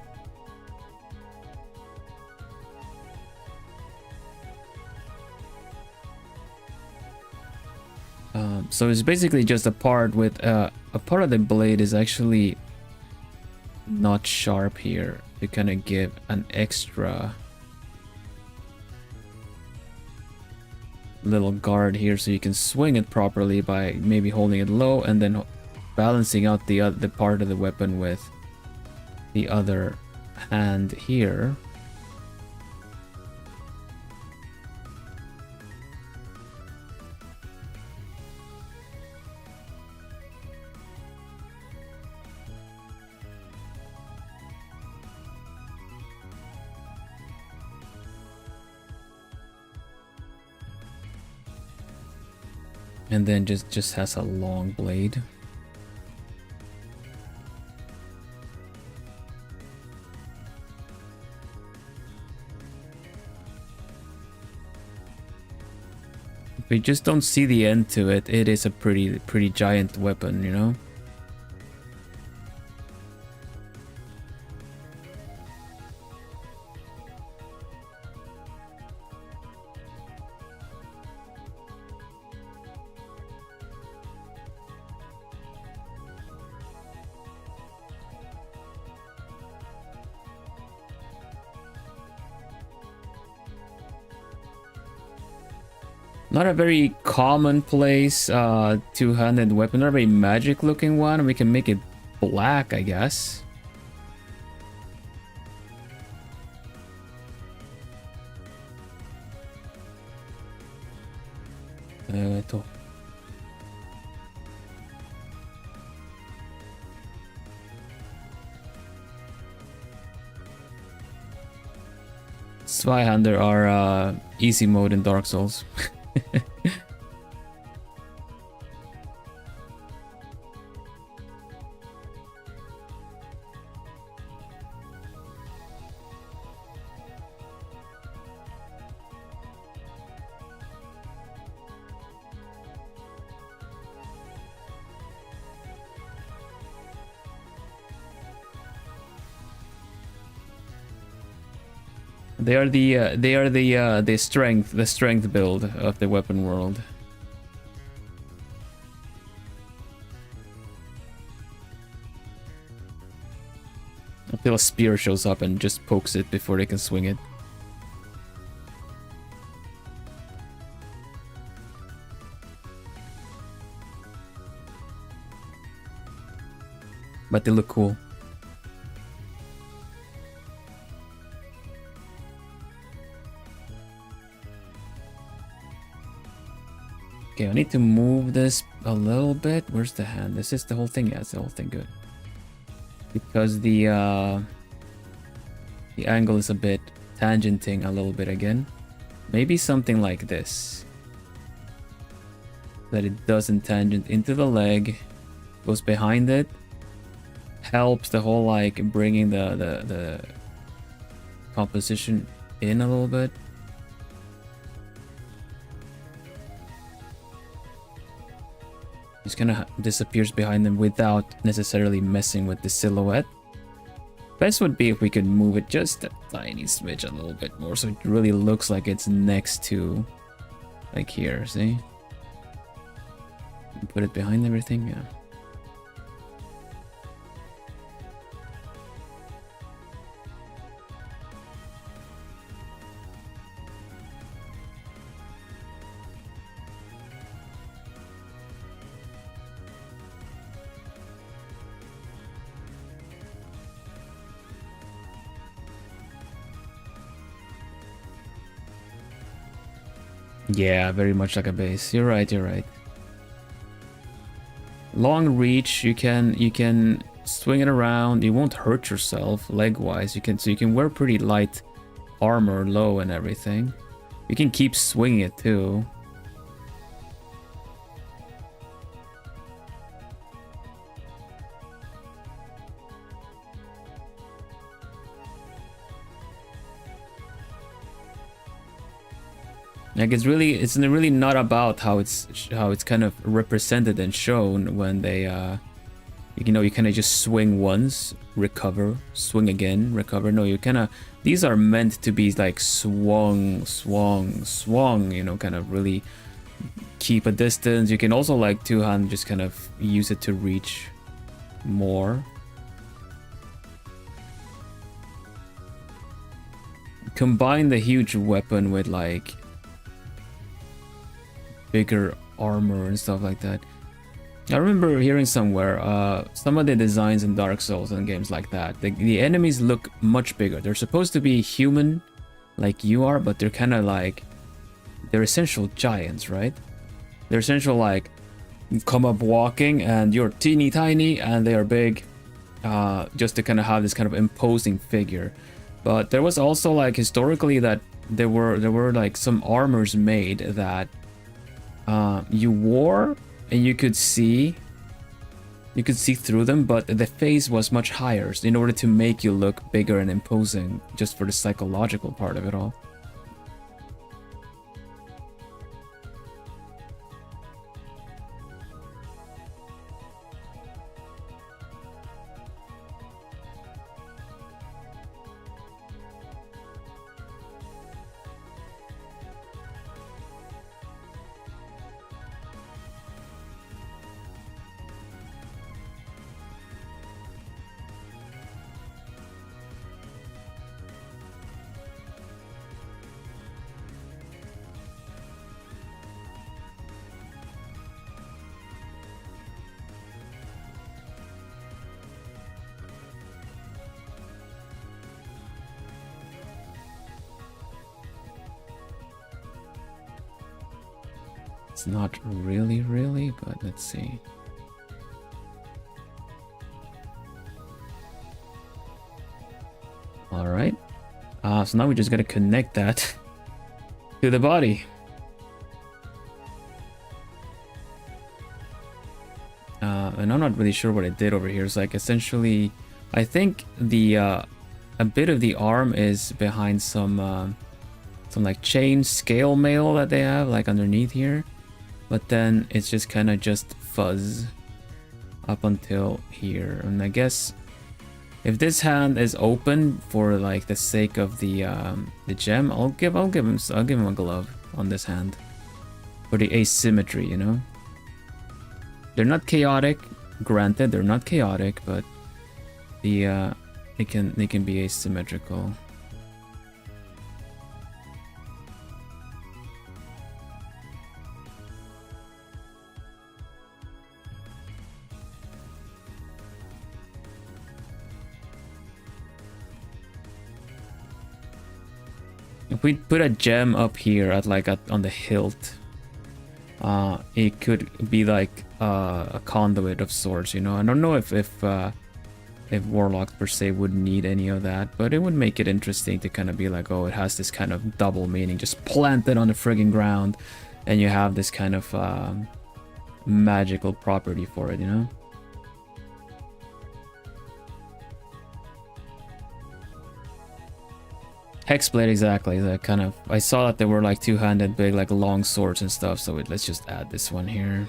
So it's basically just a part with a part of the blade is actually not sharp here to kind of give an extra little guard here, so you can swing it properly by maybe holding it low and then balancing out the part of the weapon with the other hand here. And then just has a long blade. If we just don't see the end to it, it is a pretty giant weapon, you know? Not a very commonplace two-handed weapon, not a very magic looking one. We can make it black, I guess. Ito. Zweihander are easy mode in Dark Souls. They are the strength build of the weapon world. Until a spear shows up and just pokes it before they can swing it. But they look cool. Okay, I need to move this a little bit. Where's the hand? This is the whole thing. Yeah, it's the whole thing. Good. Because the angle is a bit tangenting a little bit again. Maybe something like this. That it doesn't tangent into the leg. Goes behind it. Helps the whole like bringing the composition in a little bit. Just kind of disappears behind them without necessarily messing with the silhouette. Best would be if we could move it just a tiny smidge a little bit more so it really looks like it's next to, like here, see? Put it behind everything, yeah. Yeah, very much like a base. You're right, you're right. Long reach, you can swing it around. You won't hurt yourself leg-wise. You can wear pretty light armor low and everything. You can keep swinging it too. Like it's really not about how it's kind of represented and shown when they you know, you kind of just swing once, recover, swing again, recover. No, you kind of, these are meant to be like swung, you know, kind of really keep a distance. You can also like two-hand just kind of use it to reach more. Combine the huge weapon with like bigger armor and stuff like that. I remember hearing somewhere some of the designs in Dark Souls and games like that, the enemies look much bigger. They're supposed to be human like you are, but they're kind of like, they're essential giants, right? They're essential like, you come up walking and you're teeny tiny and they are big, just to kind of have this kind of imposing figure. But there was also like historically that there were like some armors made that you wore and you could see through them, but the face was much higher in order to make you look bigger and imposing, just for the psychological part of it all. It's not really, but let's see. All right. So now we just gotta connect that to the body. And I'm not really sure what it did over here. It's like essentially, I think the a bit of the arm is behind some like chain scale mail that they have like underneath here. But then it's just kind of just fuzz up until here. And I guess if this hand is open for like the sake of the gem, I'll give him a glove on this hand for the asymmetry, you know. They're not chaotic, granted, they're not chaotic, but the they can be asymmetrical. If we put a gem up here at like on the hilt, it could be like a conduit of sorts, you know. I don't know if Warlock per se would need any of that, but it would make it interesting to kind of be like, oh, it has this kind of double meaning. Just plant it on the friggin' ground, and you have this kind of magical property for it, you know. Hexblade, exactly. That kind of, I saw that there were like two-handed big like long swords and stuff, so let's just add this one here.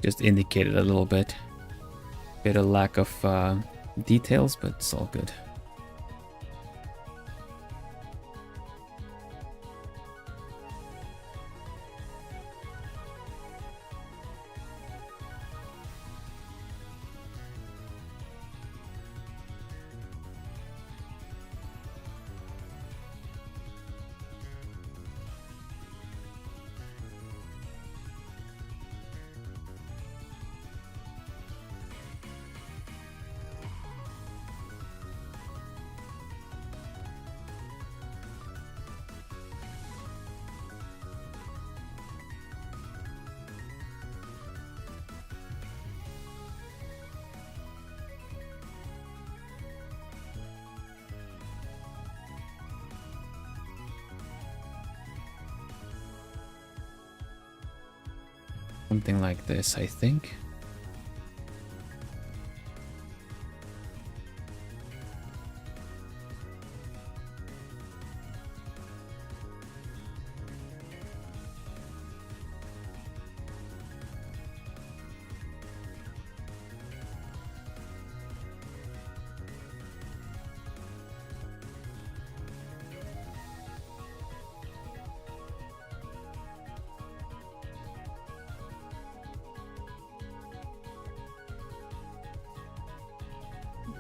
Just indicate it a little bit. Bit of lack of details, but it's all good. Something like this, I think.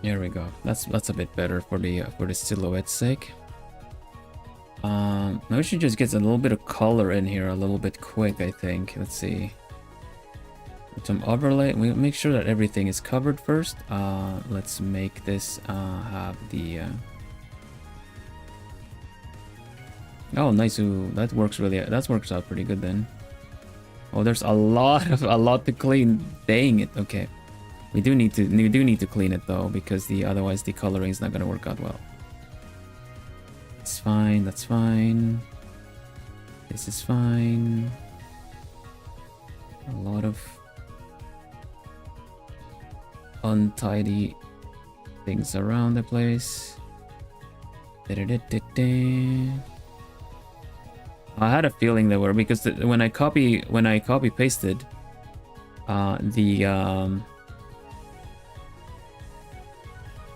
There we go. That's a bit better for the silhouette's sake. Now we should just get a little bit of color in here a little bit quick, I think. Let's see. With some overlay. We make sure that everything is covered first. Let's make this have the oh, nice. Ooh, that works really. That works out pretty good then. Oh, there's a lot to clean. Dang it. Okay. We do need to clean it though, because otherwise the coloring is not gonna work out well. It's fine, that's fine. This is fine. A lot of untidy things around the place. I had a feeling there were, because when I copy pasted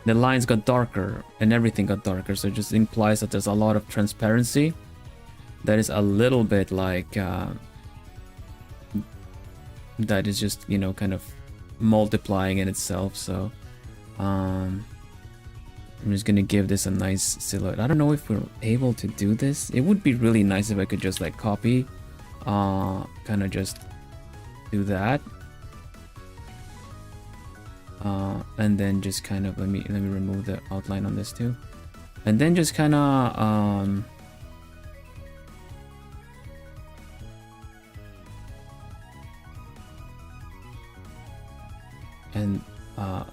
the lines got darker and everything got darker, so it just implies that there's a lot of transparency that is a little bit like that is just, you know, kind of multiplying in itself. So I'm just gonna give this a nice silhouette. I don't know if we're able to do this. It would be really nice if I could just like copy, kind of just do that. And then just kind of let me remove the outline on this too, and then just kind of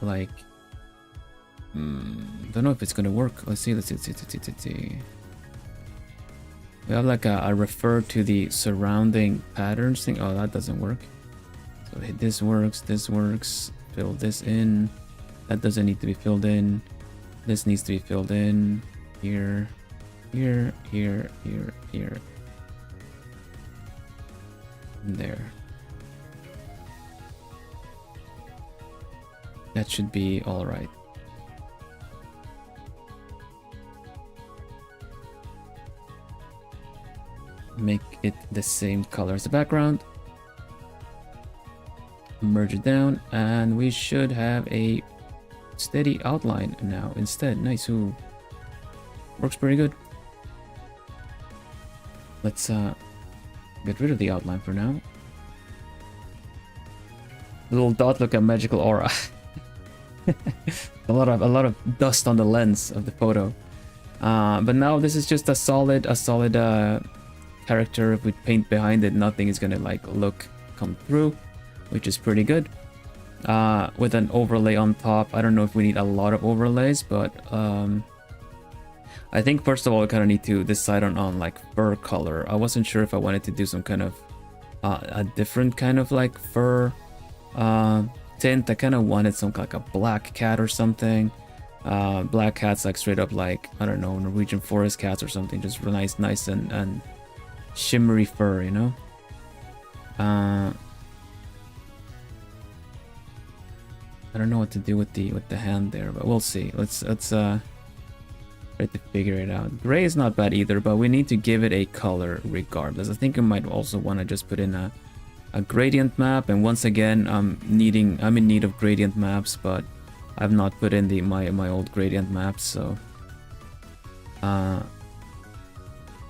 like don't know if it's gonna work. Let's see. We have like a refer to the surrounding patterns thing. Oh, that doesn't work. So this works. Fill this in. That doesn't need to be filled in. This needs to be filled in. Here. And there. That should be all right. Make it the same color as the background. Merge it down, and we should have a steady outline now instead. Nice. Ooh. Works pretty good. Let's get rid of the outline for now. The little dot look at magical aura. a lot of dust on the lens of the photo. But now this is just a solid character with paint behind it. Nothing is gonna like come through, which is pretty good. With an overlay on top. I don't know if we need a lot of overlays, but I think first of all we kind of need to decide on like fur color. I wasn't sure if I wanted to do some kind of a different kind of like fur tint. I kind of wanted some like a black cat or something. Black cats like straight up like, I don't know, Norwegian forest cats or something, just real nice and shimmery fur, you know. I don't know what to do with the hand there, but we'll see. Let's try to figure it out. Gray is not bad either, but we need to give it a color regardless. I think I might also want to just put in a gradient map, and once again I'm in need of gradient maps, but I've not put in my old gradient maps, so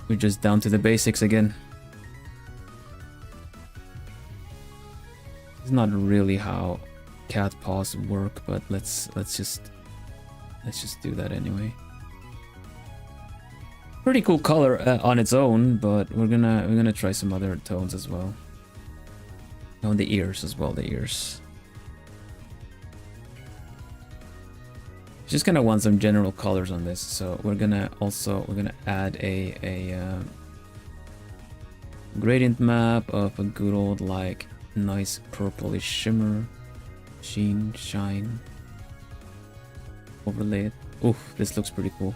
we're just down to the basics again. It's not really how cat paws work, but let's just do that anyway. Pretty cool color on its own, but we're gonna try some other tones as well. On the ears as well, the ears. Just gonna want some general colors on this, so we're gonna add a gradient map of a good old like nice purplish shimmer, sheen, shine. Overlay it. Oof, this looks pretty cool.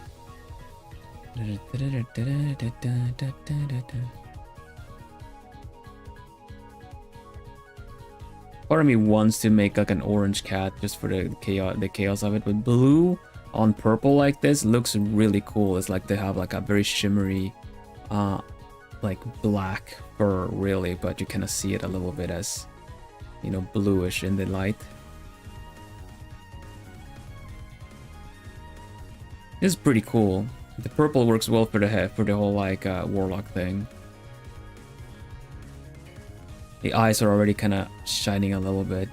Part of me wants to make like an orange cat just for the chaos of it, but blue on purple like this looks really cool. It's like they have like a very shimmery like black fur really, but you kind of see it a little bit as, you know, bluish in the light. This is pretty cool. The purple works well for the head, for the whole like warlock thing. The eyes are already kind of shining a little bit.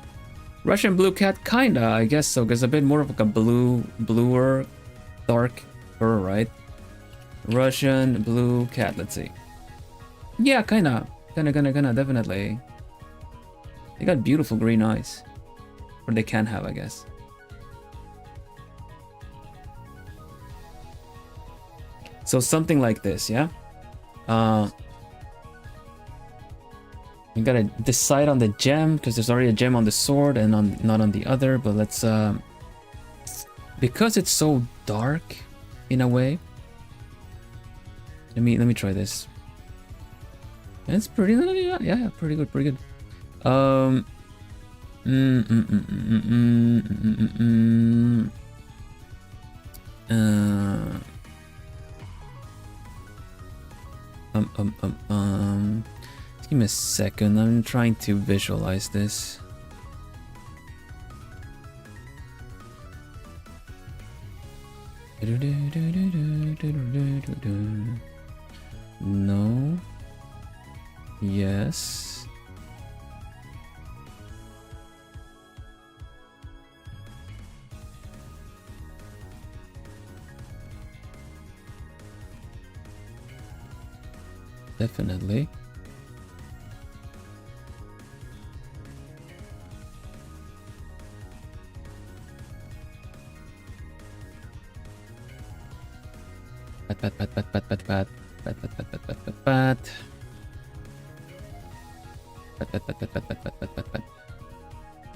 Russian blue cat, kinda, I guess so, because a bit more of like a bluer, dark fur, right? Russian blue cat, let's see. Yeah, kinda, definitely. They got beautiful green eyes. Or they can have, I guess. So something like this, yeah? We gotta decide on the gem, because there's already a gem on the sword and not on the other, but let's because it's so dark in a way. Let me try this. It's pretty, yeah, pretty good. Give me a second, I'm trying to visualize this. No. Yes. Definitely.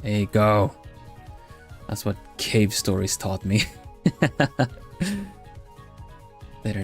There you go. That's what cave stories taught me. Let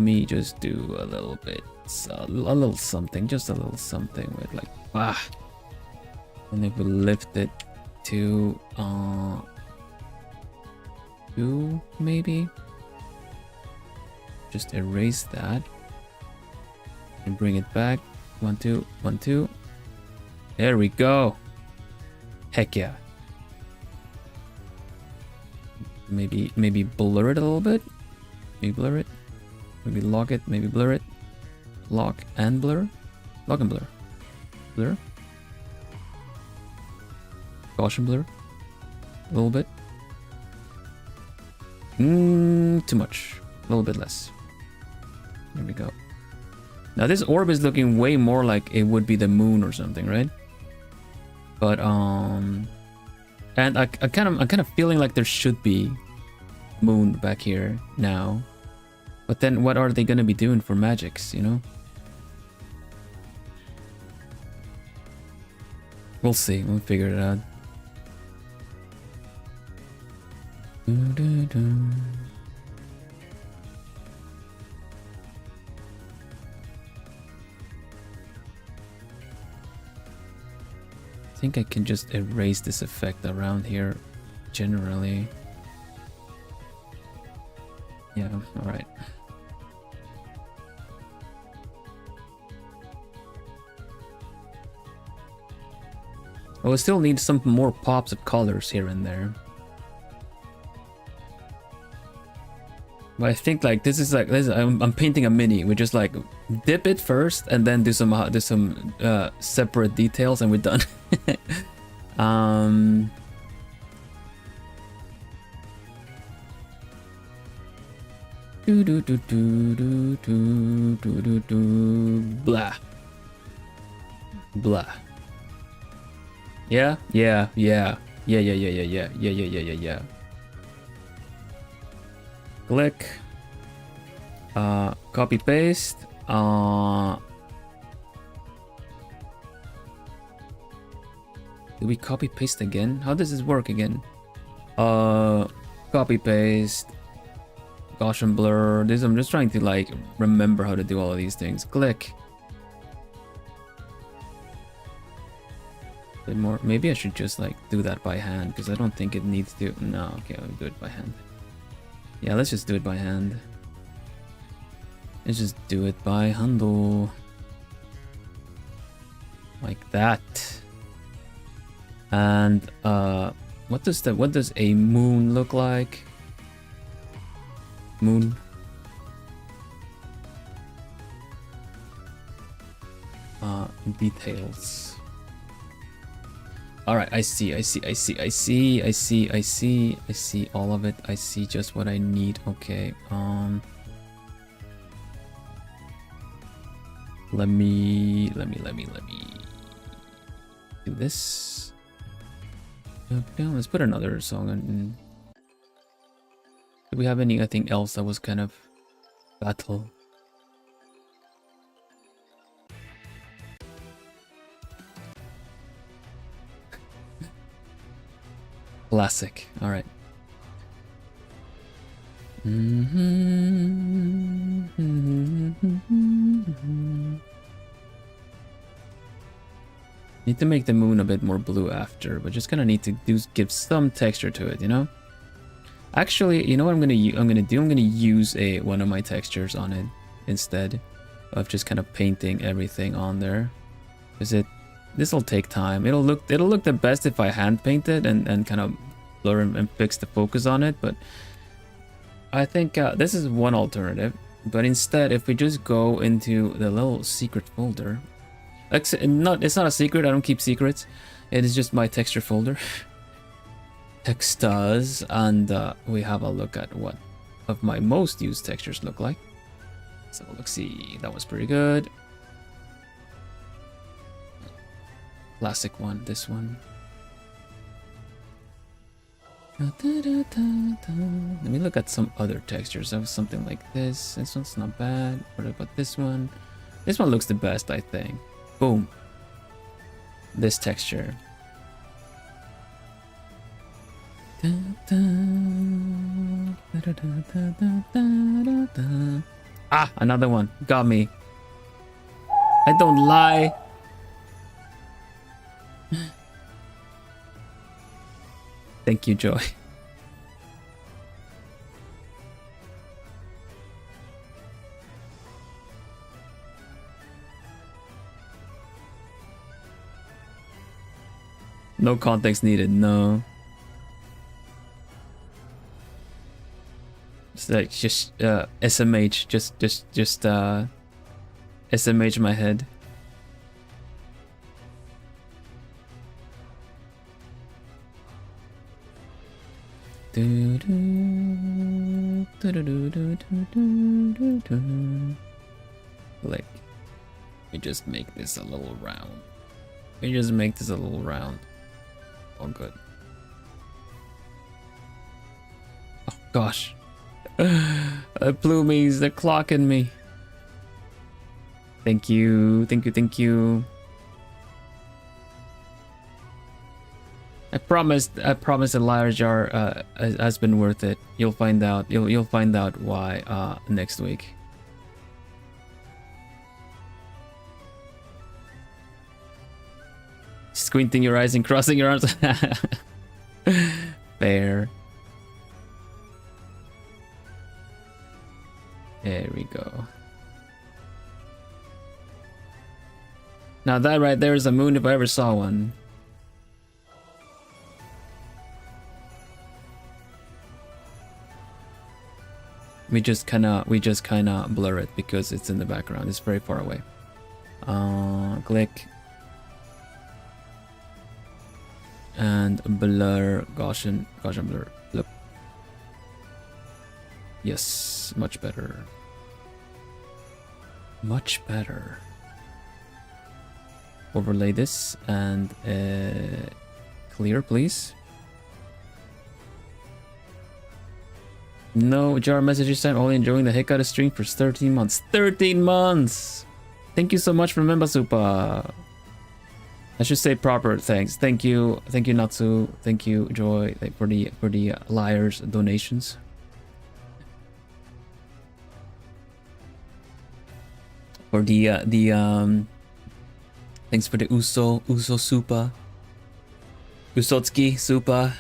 me just do a little bit, a little something, just a little something with like and if we lift it to 2 maybe, just erase that and bring it back. 1 2 1 2. There we go. Heck yeah. Maybe blur it a little bit. Maybe blur it. Maybe lock it. Maybe blur it. Lock and blur. Lock and blur. Blur. Gaussian blur. A little bit. Too much. A little bit less. There we go. Now this orb is looking way more like it would be the moon or something, right? But and I'm kind of feeling like there should be moon back here now. But then what are they gonna be doing for magics, you know? We'll see. We'll figure it out. I think I can just erase this effect around here generally. Yeah, alright. Oh, we still need some more pops of colors here and there. But I think like this is I'm painting a mini. We just like dip it first and then do some separate details and we're done. Blah. Blah. Yeah. Click. Copy paste. Did we copy paste again? How does this work again? Copy paste. Gaussian blur. This I'm just trying to like remember how to do all of these things. Click. A bit more. Maybe I should just like do that by hand because I don't think it needs to. No, okay, I'll do it by hand. Yeah, let's just do it by hand. Let's just do it by handle. Like that. And what does a moon look like? Moon. Details. All right, I see all of it. I see just what I need. Okay. Let me do this. Okay, let's put another song in. Do we have anything else that was kind of battle? Classic. All right. Need to make the moon a bit more blue after, but just kind of need to give some texture to it, you know. Actually, you know what I'm gonna do? I'm gonna use one of my textures on it instead of just kind of painting everything on there. This will take time. It'll look the best if I hand paint it and kind of blur and fix the focus on it. But I think this is one alternative. But instead, if we just go into the little secret folder, it's not a secret. I don't keep secrets. It is just my texture folder. Textures, and we have a look at what of my most used textures look like. So let's see. That was pretty good. Classic one, this one. Let me look at some other textures of something like this. This one's not bad. What about this one? This one looks the best, I think. Boom. This texture. Ah, another one. Got me. I don't lie. Thank you, Joy. No context needed, no. It's like just SMH, just SMH my head. Click. We just make this a little round. We just make this a little round. Oh, good. Oh, gosh. The plumies, they're clocking me. Thank you, thank you, thank you. I promise the liar jar has been worth it. You'll find out. You'll find out why next week. Squinting your eyes and crossing your arms. Fair. There we go. Now that right there is a moon if I ever saw one. We just kinda blur it because it's in the background. It's very far away. Click. And blur, Gaussian blur. Look. Yes, much better. Much better. Overlay this and clear, please. No jar messages. I'm only enjoying the heck out of stream for 13 months. 13 months! Thank you so much for Memba Supa. I should say proper thanks. Thank you Natsu. Thank you Joy for the liars donations. For the thanks for the Uso Supa. Usotsuki Supa.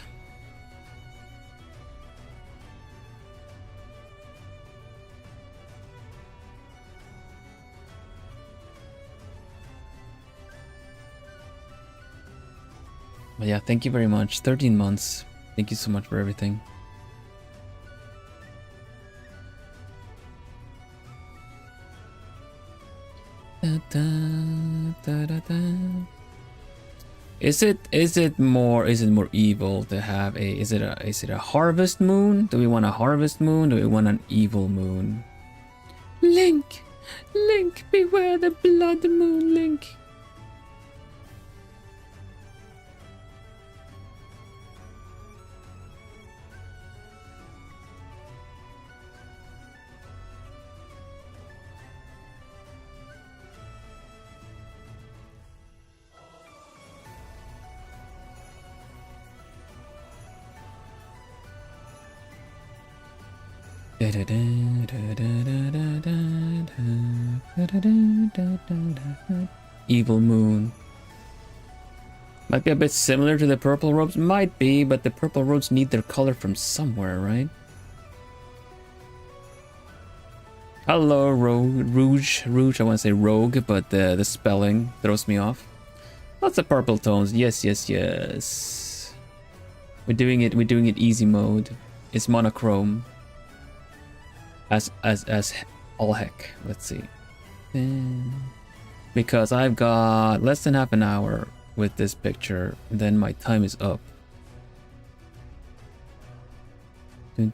But yeah, thank you very much. 13 months. Thank you so much for everything. Da, da, da, da, da. Is it more evil to have a is it a harvest moon? Do we want a harvest moon? Do we want an evil moon? Link, beware the blood moon, Link. Evil moon. Might be a bit similar to the purple robes. Might be, but the purple robes need their color from somewhere, right? Hello, Rouge. I want to say rogue, but the spelling throws me off. Lots of purple tones. Yes. We're doing it easy mode. It's monochrome. As all heck. Let's see. Because I've got less than half an hour with this picture, then my time is up. Can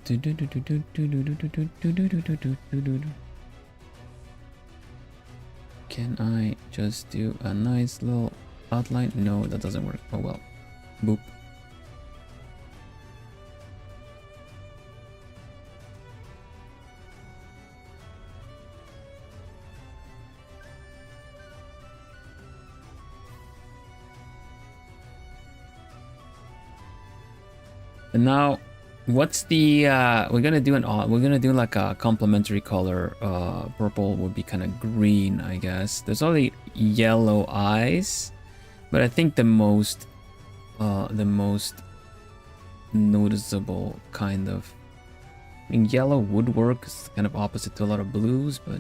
I just do a nice little outline? No, that doesn't work. Oh well. Boop. And now, what's the we're gonna do like a complementary color. Purple would be kind of green, I guess. There's only yellow eyes, but I think the most noticeable kind of, I mean, yellow would work. It's kind of opposite to a lot of blues, but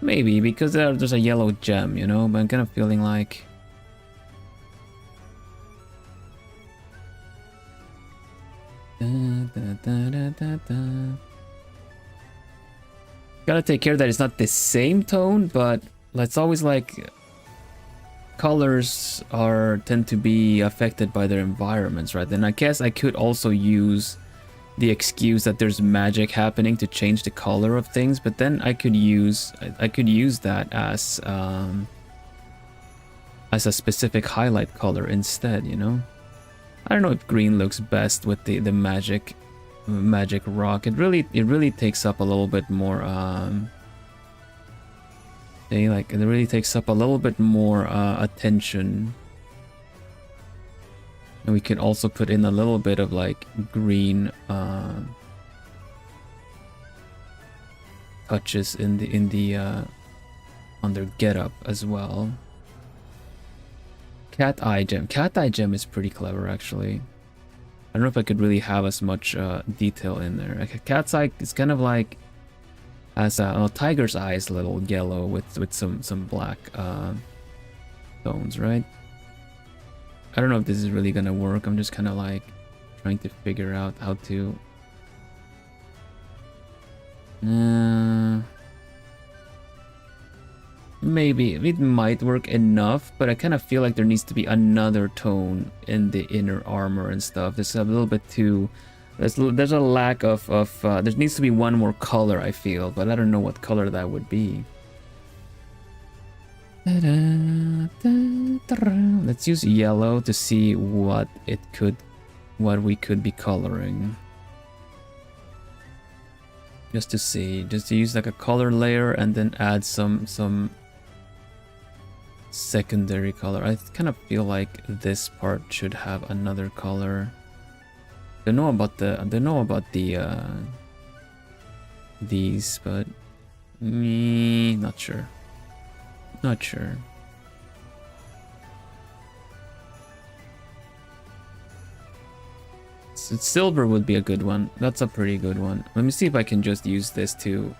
maybe because there's a yellow gem, you know. But I'm kind of feeling like. Gotta take care that it's not the same tone, but let's always like colors tend to be affected by their environments, right? Then I guess I could also use the excuse that there's magic happening to change the color of things, but then I could use that as a specific highlight color instead, you know. I don't know if green looks best with the magic rock. It really takes up a little bit more it really takes up a little bit more attention. And we could also put in a little bit of like green touches in the on their getup as well. Cat eye gem. Cat eye gem is pretty clever actually. I don't know if I could really have as much detail in there. Like a cat's eye is kind of like as a tiger's eye is a little yellow with some black tones, right? I don't know if this is really gonna work. I'm just kind of like trying to figure out how to. Maybe it might work enough, but I kind of feel like there needs to be another tone in the inner armor and stuff. There's a little bit too. There's a lack of there needs to be one more color, I feel, but I don't know what color that would be. Let's use yellow to see what we could be coloring. Just to see, just to use like a color layer and then add some secondary color. I kind of feel like this part should have another color. I don't know about these, but not sure. Not sure. So silver would be a good one. That's a pretty good one. Let me see if I can just use this to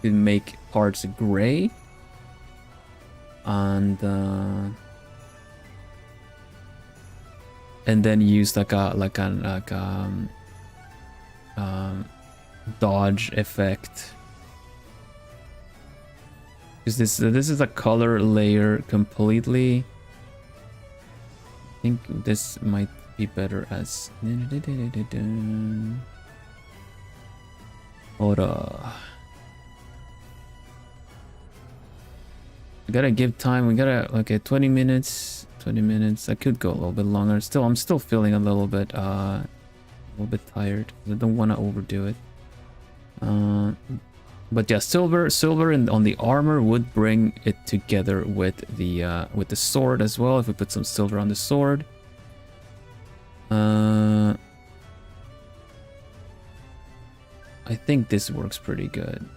make parts gray. And then use like a dodge effect. Because this is a color layer completely. I think this might be better as. Hold on. We gotta give time. We gotta, okay, 20 minutes. 20 minutes. I could go a little bit longer. I'm still feeling a little bit tired. I don't want to overdo it. But yeah, silver on the armor would bring it together with the sword as well. If we put some silver on the sword. I think this works pretty good.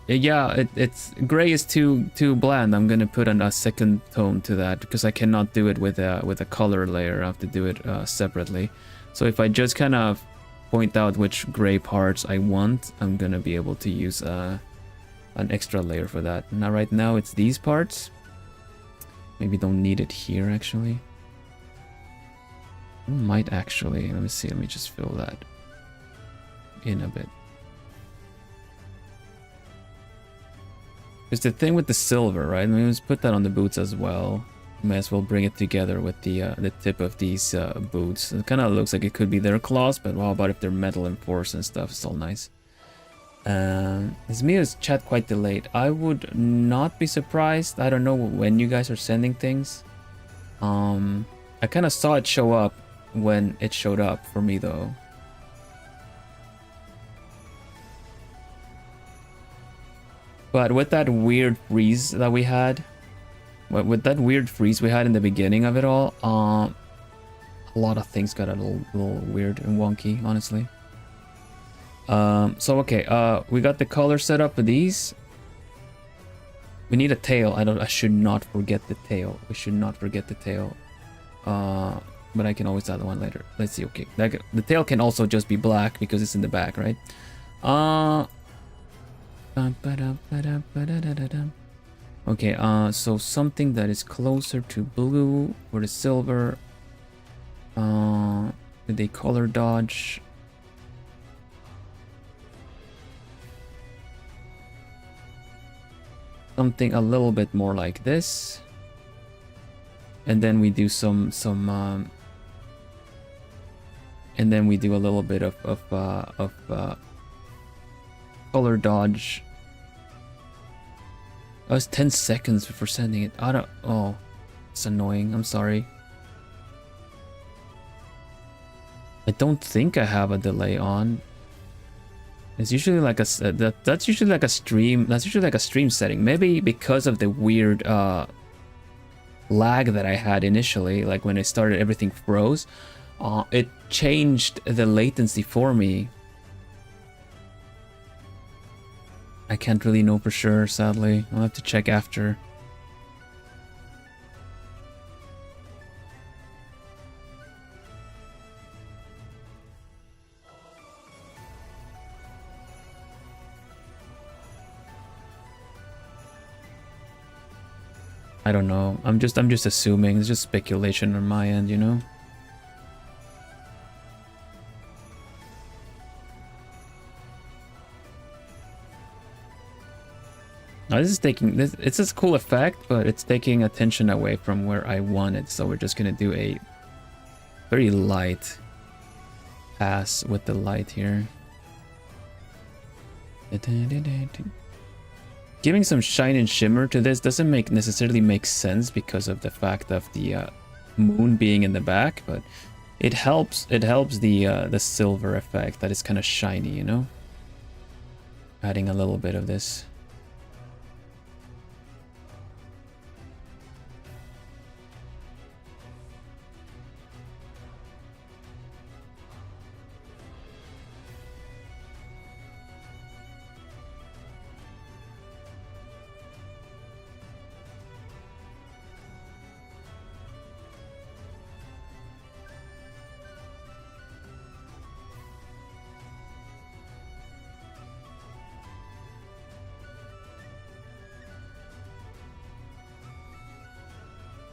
Yeah, it's gray is too bland. I'm gonna put a second tone to that because I cannot do it with a color layer. I have to do it separately. So if I just kind of point out which gray parts I want, I'm gonna be able to use an extra layer for that. Now right now it's these parts. Maybe don't need it here actually. Might actually. Let me see. Let me just fill that in a bit. It's the thing with the silver, right? Let's put that on the boots as well. May as well bring it together with the tip of these boots. It kind of looks like it could be their claws, but how about if they're metal enforced and stuff? It's all nice. Zmia's chat quite delayed. I would not be surprised. I don't know when you guys are sending things. I kind of saw it show up when it showed up for me though. But with that weird freeze that we had, in the beginning of it all, a lot of things got a little weird and wonky, honestly. So okay, we got the color set up for these. We need a tail. I should not forget the tail. We should not forget the tail. But I can always add one later. Let's see. Okay, the tail can also just be black because it's in the back, right? Okay, so something that is closer to blue or the silver. Did they color dodge? Something a little bit more like this. And then we do some and then we do a little bit of color dodge. Oh, it's 10 seconds before sending it. I don't. Oh, it's annoying. I'm sorry. I don't think I have a delay on. It's usually like a that's usually like a stream. That's usually like a stream setting. Maybe because of the weird lag that I had initially, like when I started, everything froze. It changed the latency for me. I can't really know for sure, sadly. I'll have to check after. I don't know. I'm just assuming. It's just speculation on my end, you know? Now this is taking this. It's a cool effect, but it's taking attention away from where I want it. So we're just gonna do a very light pass with the light here. Giving some shine and shimmer to this doesn't necessarily make sense because of the fact of the moon being in the back, but it helps. It helps the silver effect that is kind of shiny, you know. Adding a little bit of this.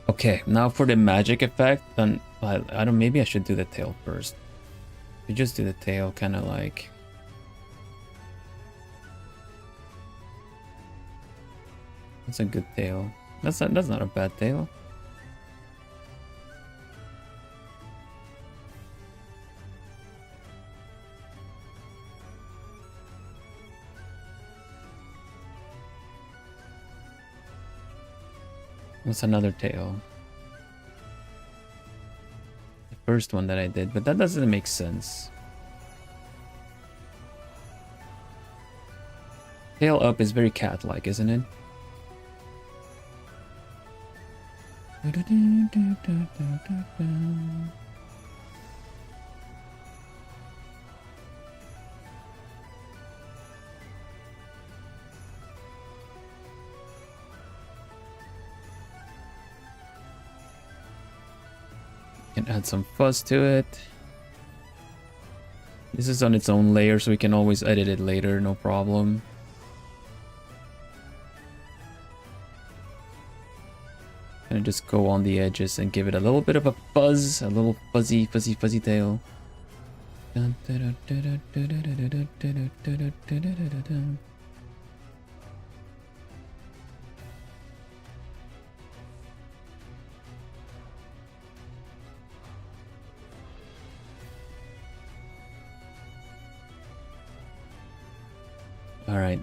Okay, now for the magic effect, then I don't. Maybe I should do the tail first. We just do the tail, kind of like. That's a good tail. That's not a bad tail. What's another tail? The first one that I did, but that doesn't make sense. Tail up is very cat-like, isn't it? Can add some fuzz to it. This is on its own layer, so we can always edit it later, no problem. And just go on the edges and give it a little bit of a fuzz, a little fuzzy tail. All right.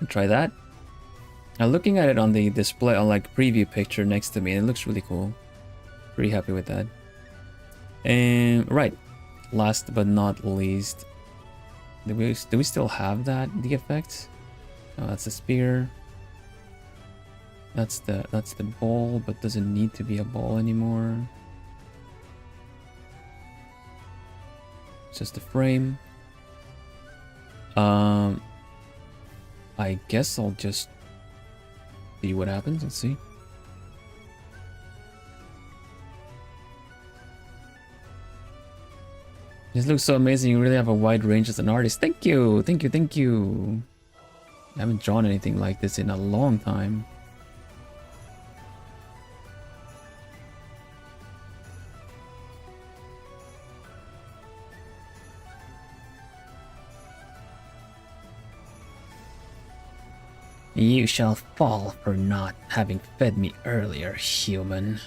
Try that. Now looking at it on the display, on like preview picture next to me, it looks really cool. Pretty happy with that. And right, last but not least, do we still have that, the effect? Oh, that's a spear. That's the ball, but doesn't need to be a ball anymore. It's just a frame. I guess I'll just see what happens. Let's see. This looks so amazing. You really have a wide range as an artist. Thank you. Thank you. Thank you. I haven't drawn anything like this in a long time. You shall fall for not having fed me earlier, human.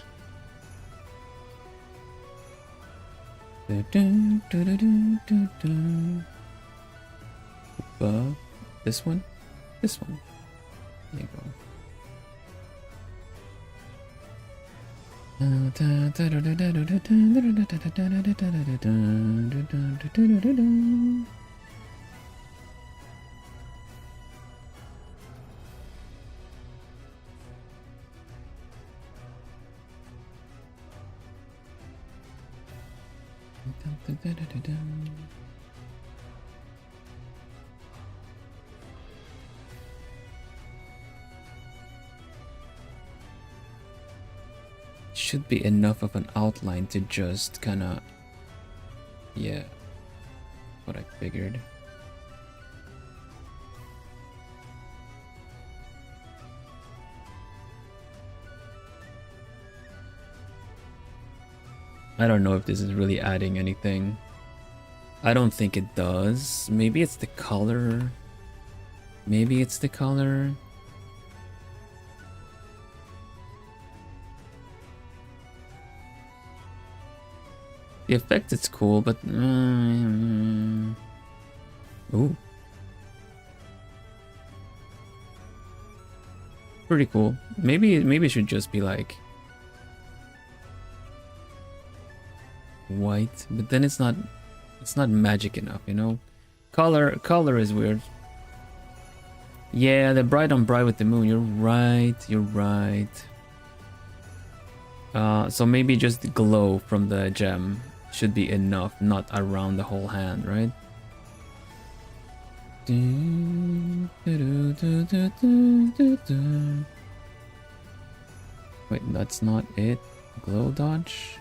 This one? This one. There you go. Should be enough of an outline to just kinda, yeah, what I figured. I don't know if this is really adding anything. I don't think it does. Maybe it's the color. Maybe it's the color. The effect is cool, but ooh, pretty cool. Maybe it should just be like white, but then it's not magic enough, you know. Color is weird. Yeah, the bright on bright with the moon. You're right. So maybe just the glow from the gem should be enough, not around the whole hand, right? Wait, that's not it. Glow dodge?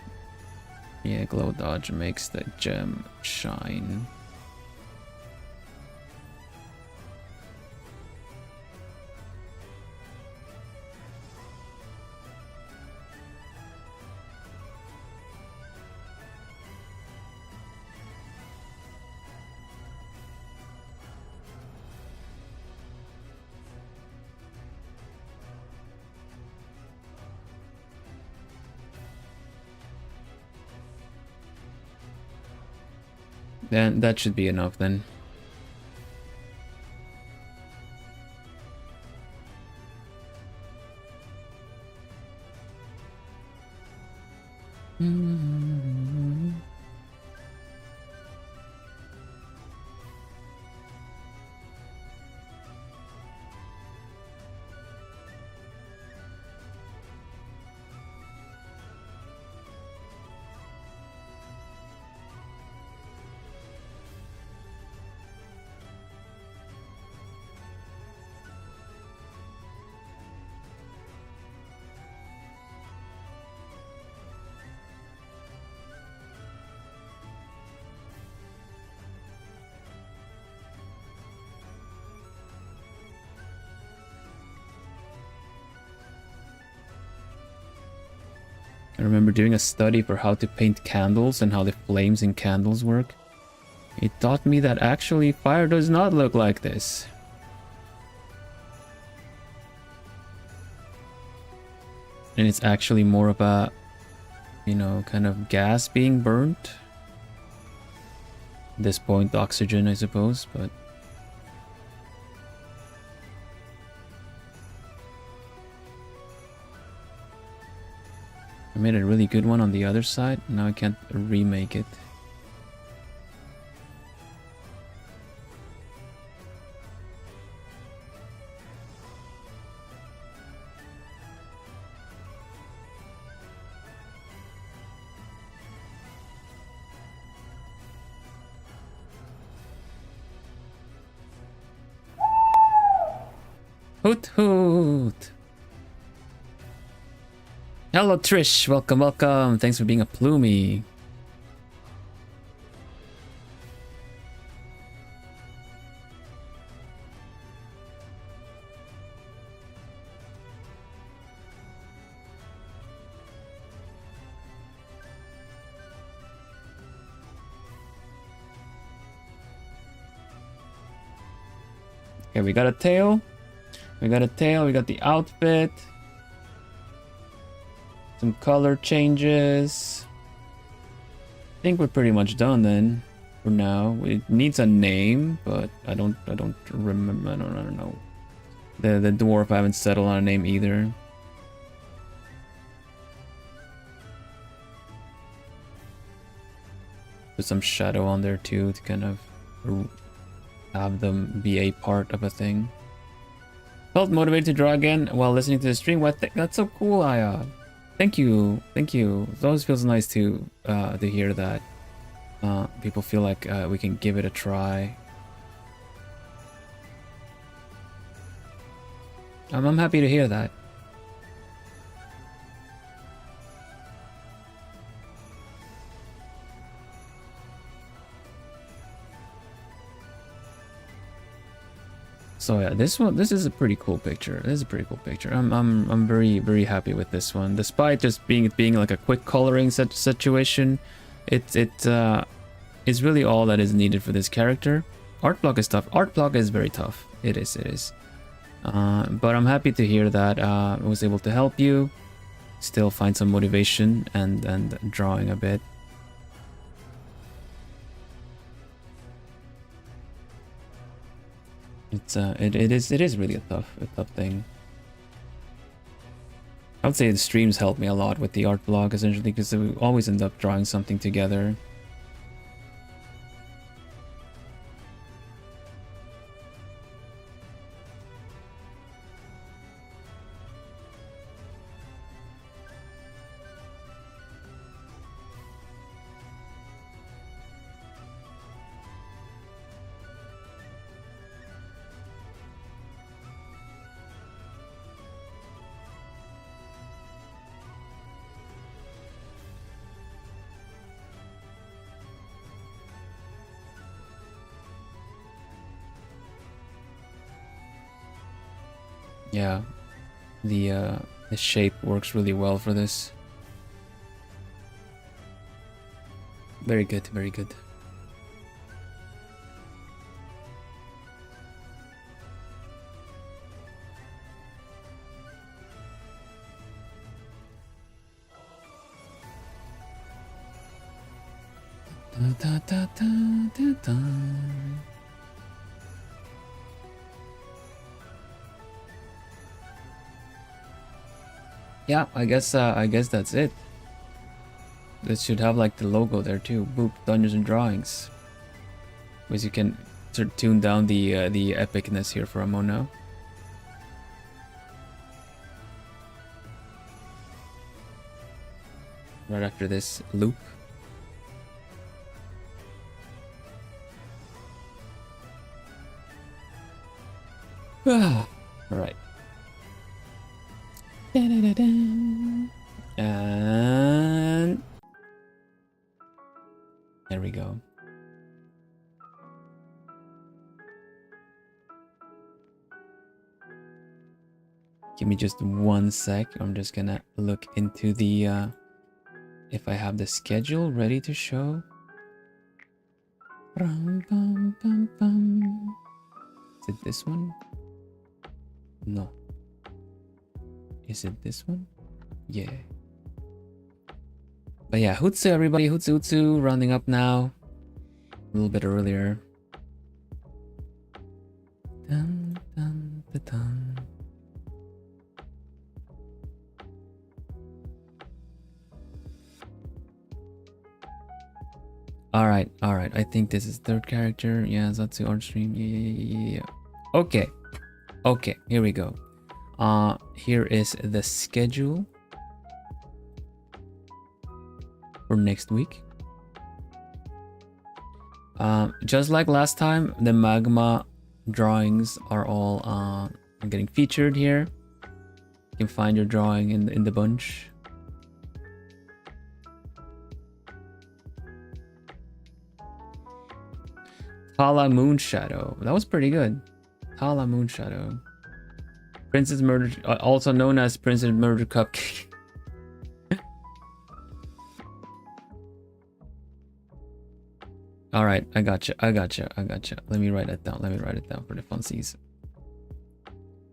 Yeah, glow dodge makes the gem shine. Then that should be enough then. I remember doing a study for how to paint candles and how the flames in candles work. It taught me that actually fire does not look like this. And it's actually more of a, you know, kind of gas being burnt. At this point, oxygen, I suppose, but... I made a really good one on the other side. Now I can't remake it. Hoot hoot! Hello Trish, welcome. Thanks for being a plumie. Okay, we got a tail. We got a tail, we got the outfit. Some color changes. I think we're pretty much done then. For now. It needs a name, but I don't remember. I don't know. The dwarf, I haven't settled on a name either. Put some shadow on there too to kind of have them be a part of a thing. Felt motivated to draw again while listening to the stream. What? That's so cool, Aya. Thank you, thank you. It always feels nice to hear that people feel like we can give it a try. I'm happy to hear that. So yeah, this is a pretty cool picture. This is a pretty cool picture. I'm very happy with this one. Despite just being like a quick coloring situation, it is really all that is needed for this character. Art block is tough. Art block is very tough. It is. But I'm happy to hear that I was able to help you still find some motivation and drawing a bit. It is really a tough thing. I would say the streams helped me a lot with the art block essentially because we always end up drawing something together. Yeah, the shape works really well for this. Very good, very good. Da, da, da, da, da. Yeah, I guess that's it. This should have like the logo there too. Boop, Dungeons and Drawings. Because you can sort of tune down the epicness here for a moment now. Right after this loop. All right. And there we go. Give me just 1 sec. I'm just gonna look into the if I have the schedule ready to show. Is it this one? No. Is it this one? Yeah. But yeah, Hutsu everybody, Hutsu, rounding up now. A little bit earlier. Dun, dun, dun, dun. Alright. I think this is third character. Yeah, Zatsu art stream. Yeah. Okay, here we go. Here is the schedule for next week. Just like last time, the magma drawings are all getting featured here. You can find your drawing in the bunch. Tala Moonshadow. That was pretty good. Tala Moonshadow. Princess Murder, also known as Princess Murder Cupcake. All right, I gotcha. Let me write it down. For the funsies.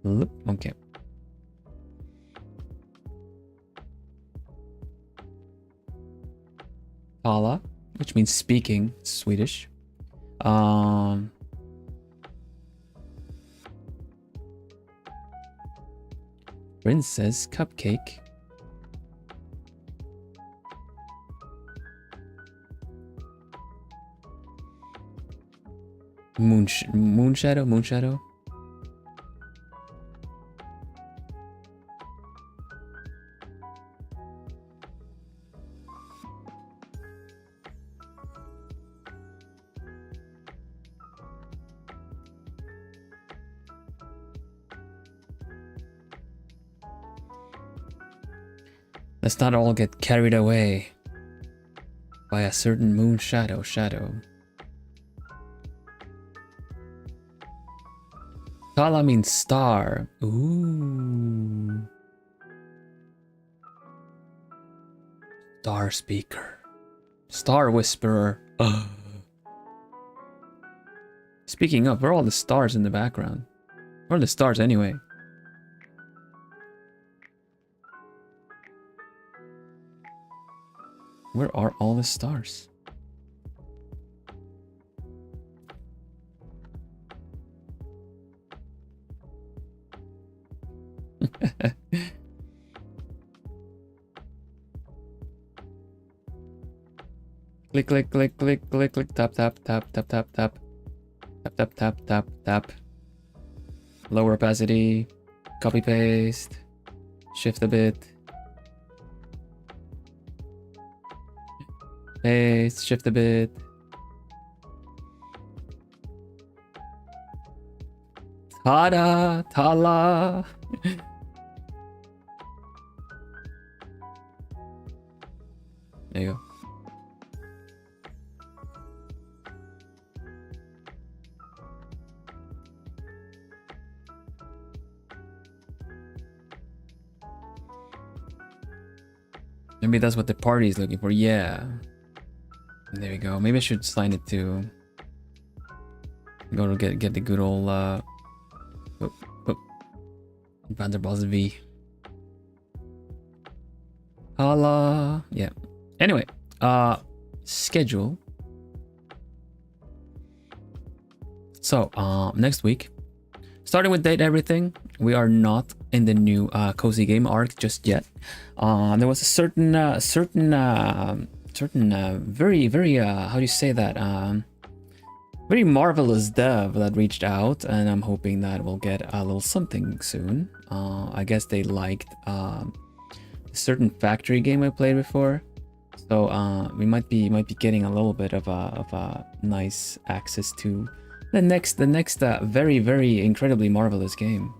Okay. Tala, which means speaking, Swedish. Princess Cupcake. Moonshadow. Let's not all get carried away by a certain moon shadow. Kala means star. Ooh. Star speaker. Star whisperer. Ugh. Speaking of, where are all the stars in the background? Where are the stars anyway? Where are all the stars? Click, tap. Lower opacity, copy paste, shift a bit. Paste, shift a bit. Tada, tala. There you go. Maybe that's what the party is looking for. Yeah. There we go. Maybe I should sign it to go to get the good old Vanderbos V. Holla. Yeah. Anyway, schedule. So, next week, starting with date everything, we are not in the new cozy game arc just yet. There was a certain very how do you say that, very marvelous dev that reached out, and I'm hoping that we'll get a little something soon. I guess they liked a certain factory game I played before, so we might be getting a little bit of a nice access to the next very incredibly marvelous game.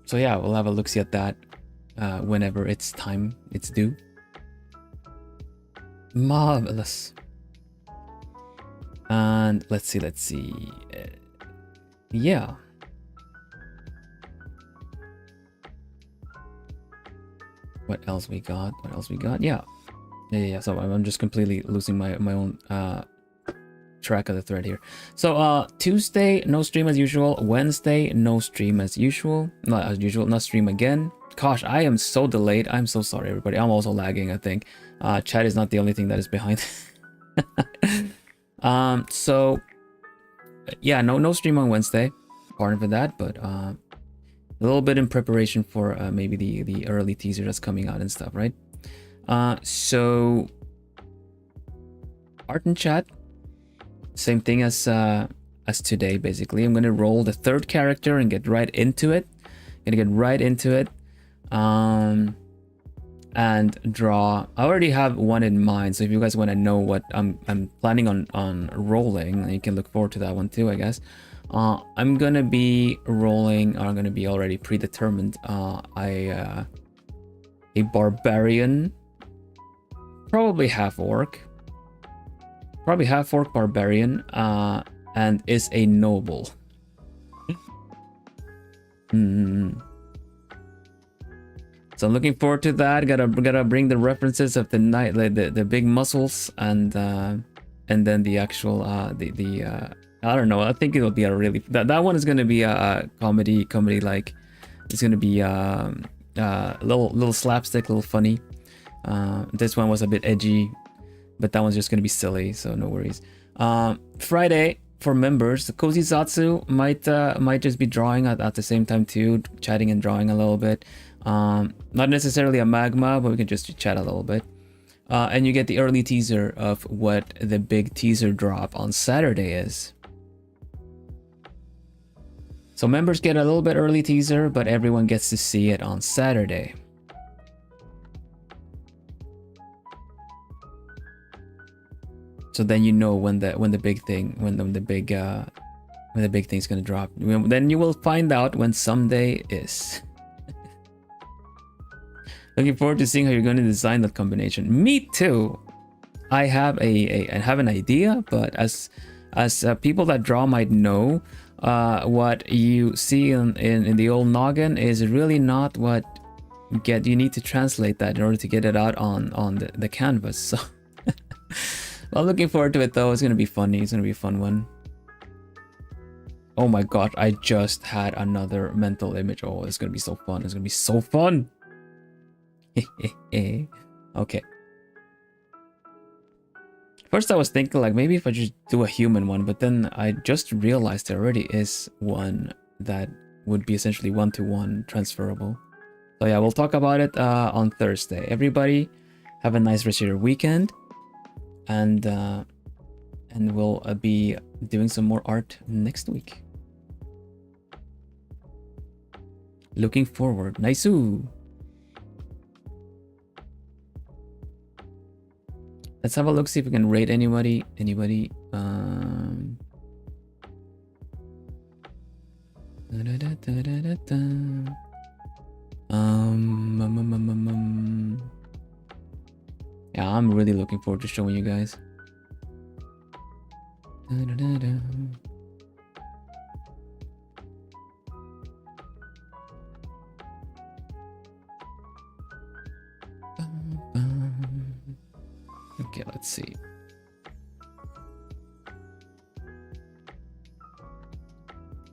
So yeah, we'll have a look-see at that whenever it's due. Marvelous. And let's see. Yeah. What else we got? Yeah. So I'm just completely losing my own track of the thread here. So Tuesday, no stream as usual. Wednesday, no stream as usual. Not as usual, not stream again. Gosh, I am so delayed. I'm so sorry, everybody. I'm also lagging, I think. Chat is not the only thing that is behind. So yeah, no stream on Wednesday. Pardon for that, but a little bit in preparation for maybe the early teaser that's coming out and stuff, right? So art and chat, same thing as today. Basically, I'm gonna roll the third character and get right into it. And draw. I already have one in mind, so if you guys want to know what I'm planning on rolling, you can look forward to that one too, I guess. I'm gonna be rolling, or I'm gonna be already predetermined, a barbarian, probably half orc barbarian, and is a noble. So I'm looking forward to that. Gotta bring the references of the night, like the big muscles, and then the actual I don't know. I think it'll be a really that one is gonna be a comedy like. It's gonna be little slapstick, little funny. This one was a bit edgy, but that one's just gonna be silly, so no worries. Friday for members, the Cozy Zatsu might just be drawing at the same time too, chatting and drawing a little bit. Not necessarily a magma, but we can just chat a little bit. And you get the early teaser of what the big teaser drop on Saturday is. So members get a little bit early teaser, but everyone gets to see it on Saturday. So then you know when the big thing's gonna drop. Then you will find out when someday is. Looking forward to seeing how you're going to design that combination. Me too. I have an idea, but as people that draw might know, what you see in the old noggin is really not what you need to translate that in order to get it out on the canvas. So well, looking forward to it though. It's gonna be funny. It's gonna be a fun one. Oh my god, I just had another mental image. Oh, it's gonna be so fun. It's gonna be so fun. Okay. First I was thinking like maybe if I just do a human one, but then I just realized there already is one that would be essentially one-to-one transferable. So yeah, we'll talk about it on Thursday. Everybody have a nice rest of your weekend, and we'll be doing some more art next week. Looking forward. Nice-oo. Let's have a look, see if we can rate anybody. Yeah, I'm really looking forward to showing you guys. Okay, let's see.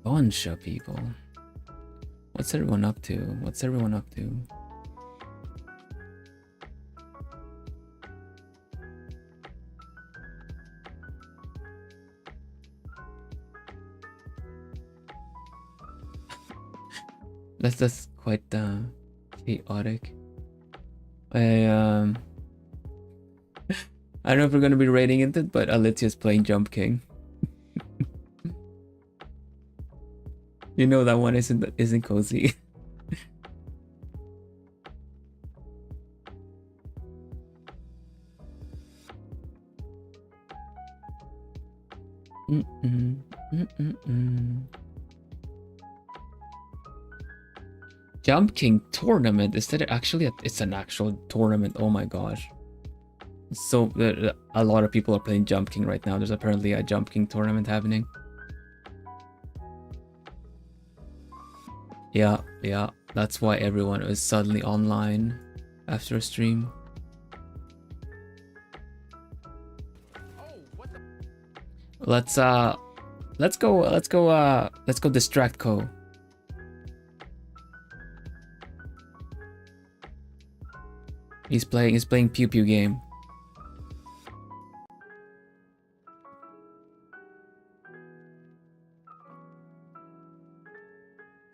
Bunch of people. What's everyone up to? What's everyone up to? That's quite chaotic. I don't know if we're gonna be rating it, but Alicia's playing Jump King. You know that one isn't cozy. Jump King tournament? Is that actually it's an actual tournament? Oh my gosh. So a lot of people are playing Jump King right now. There's apparently a Jump King tournament happening. Yeah, that's why everyone is suddenly online after a stream. Let's go distract Co. He's playing Pew Pew game.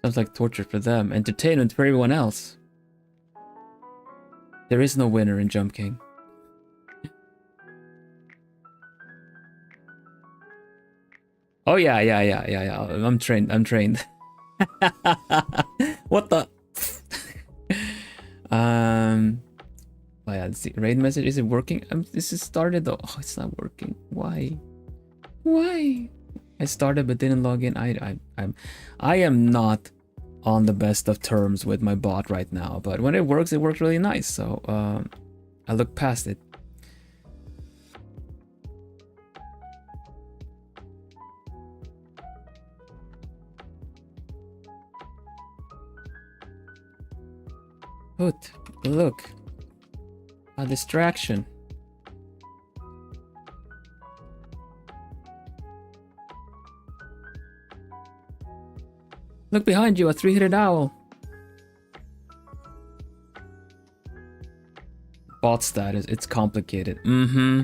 Sounds like torture for them, entertainment for everyone else. There is no winner in Jump King. Oh yeah. I'm trained. What the? Oh yeah, let's see. Raid message, is it working? This is started though. Oh, it's not working. Why? I started but didn't log in. I am not on the best of terms with my bot right now, but when it works really nice. So I look past it. Look, a distraction. Look behind you, a three-headed owl. Bot status, it's complicated. Mm-hmm.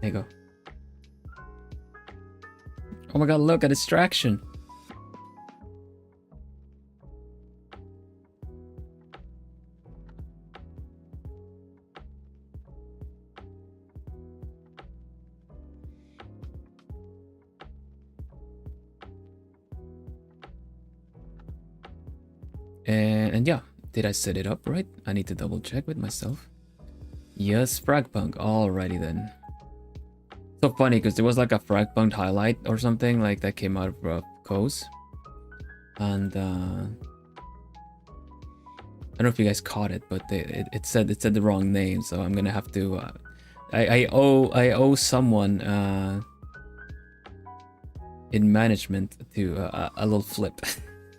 There you go. Oh my god, look, a distraction. And yeah, did I set it up right? I need to double check with myself. Yes, Fragpunk. Alrighty then. So funny because there was like a Fragpunk highlight or something like that came out of Coase. And I don't know if you guys caught it, but it said the wrong name, so I'm gonna have to I owe someone in management to a little flip.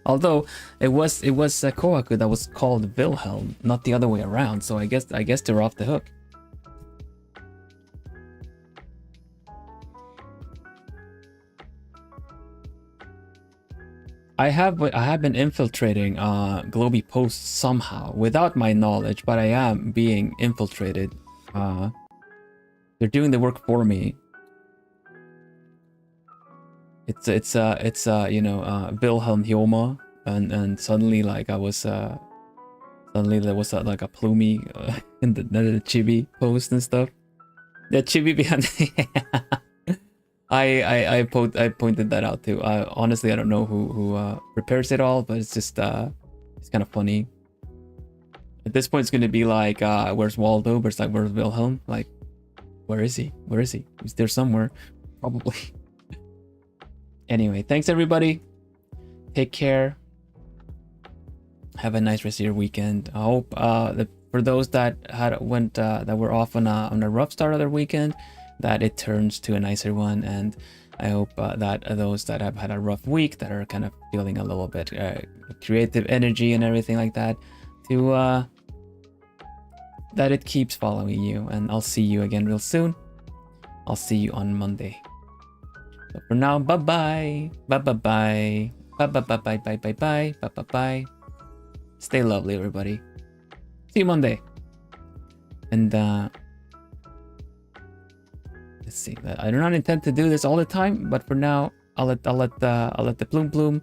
Although it was Kohaku that was called Vilhelm, not the other way around. So I guess they're off the hook. I have been infiltrating globie posts somehow without my knowledge, but I am being infiltrated. They're doing the work for me. It's you know, Vilhelm Hioma, and suddenly like I was suddenly there was like a plumie in the chibi post and stuff. The chibi behind. I pointed that out too. Honestly, I don't know who prepares it all, but it's just it's kind of funny. At this point, it's gonna be like, where's Waldo? Where's Wilhelm? Like, where is he? Where is he? He's there somewhere, probably. Anyway, thanks everybody. Take care. Have a nice rest of your weekend. I hope that for those that that were off on a rough start of their weekend, that it turns to a nicer one. And I hope that those that have had a rough week, that are kind of feeling a little bit creative energy and everything like that, to that it keeps following you. And I'll see you again real soon. I'll see you on Monday. So for now, bye bye, bye bye bye, bye bye bye bye bye bye bye bye bye bye. Stay lovely, everybody. See you Monday. And let's see. I do not intend to do this all the time, but for now, I'll let the Bloom Bloom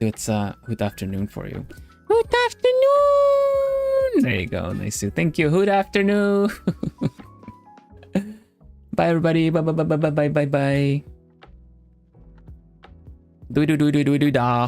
do its Hoot Afternoon for you. Hoot Afternoon. There you go. Nice. Thank you. Hoot Afternoon. Bye everybody. Bye bye bye bye bye bye bye. Do do do do do do.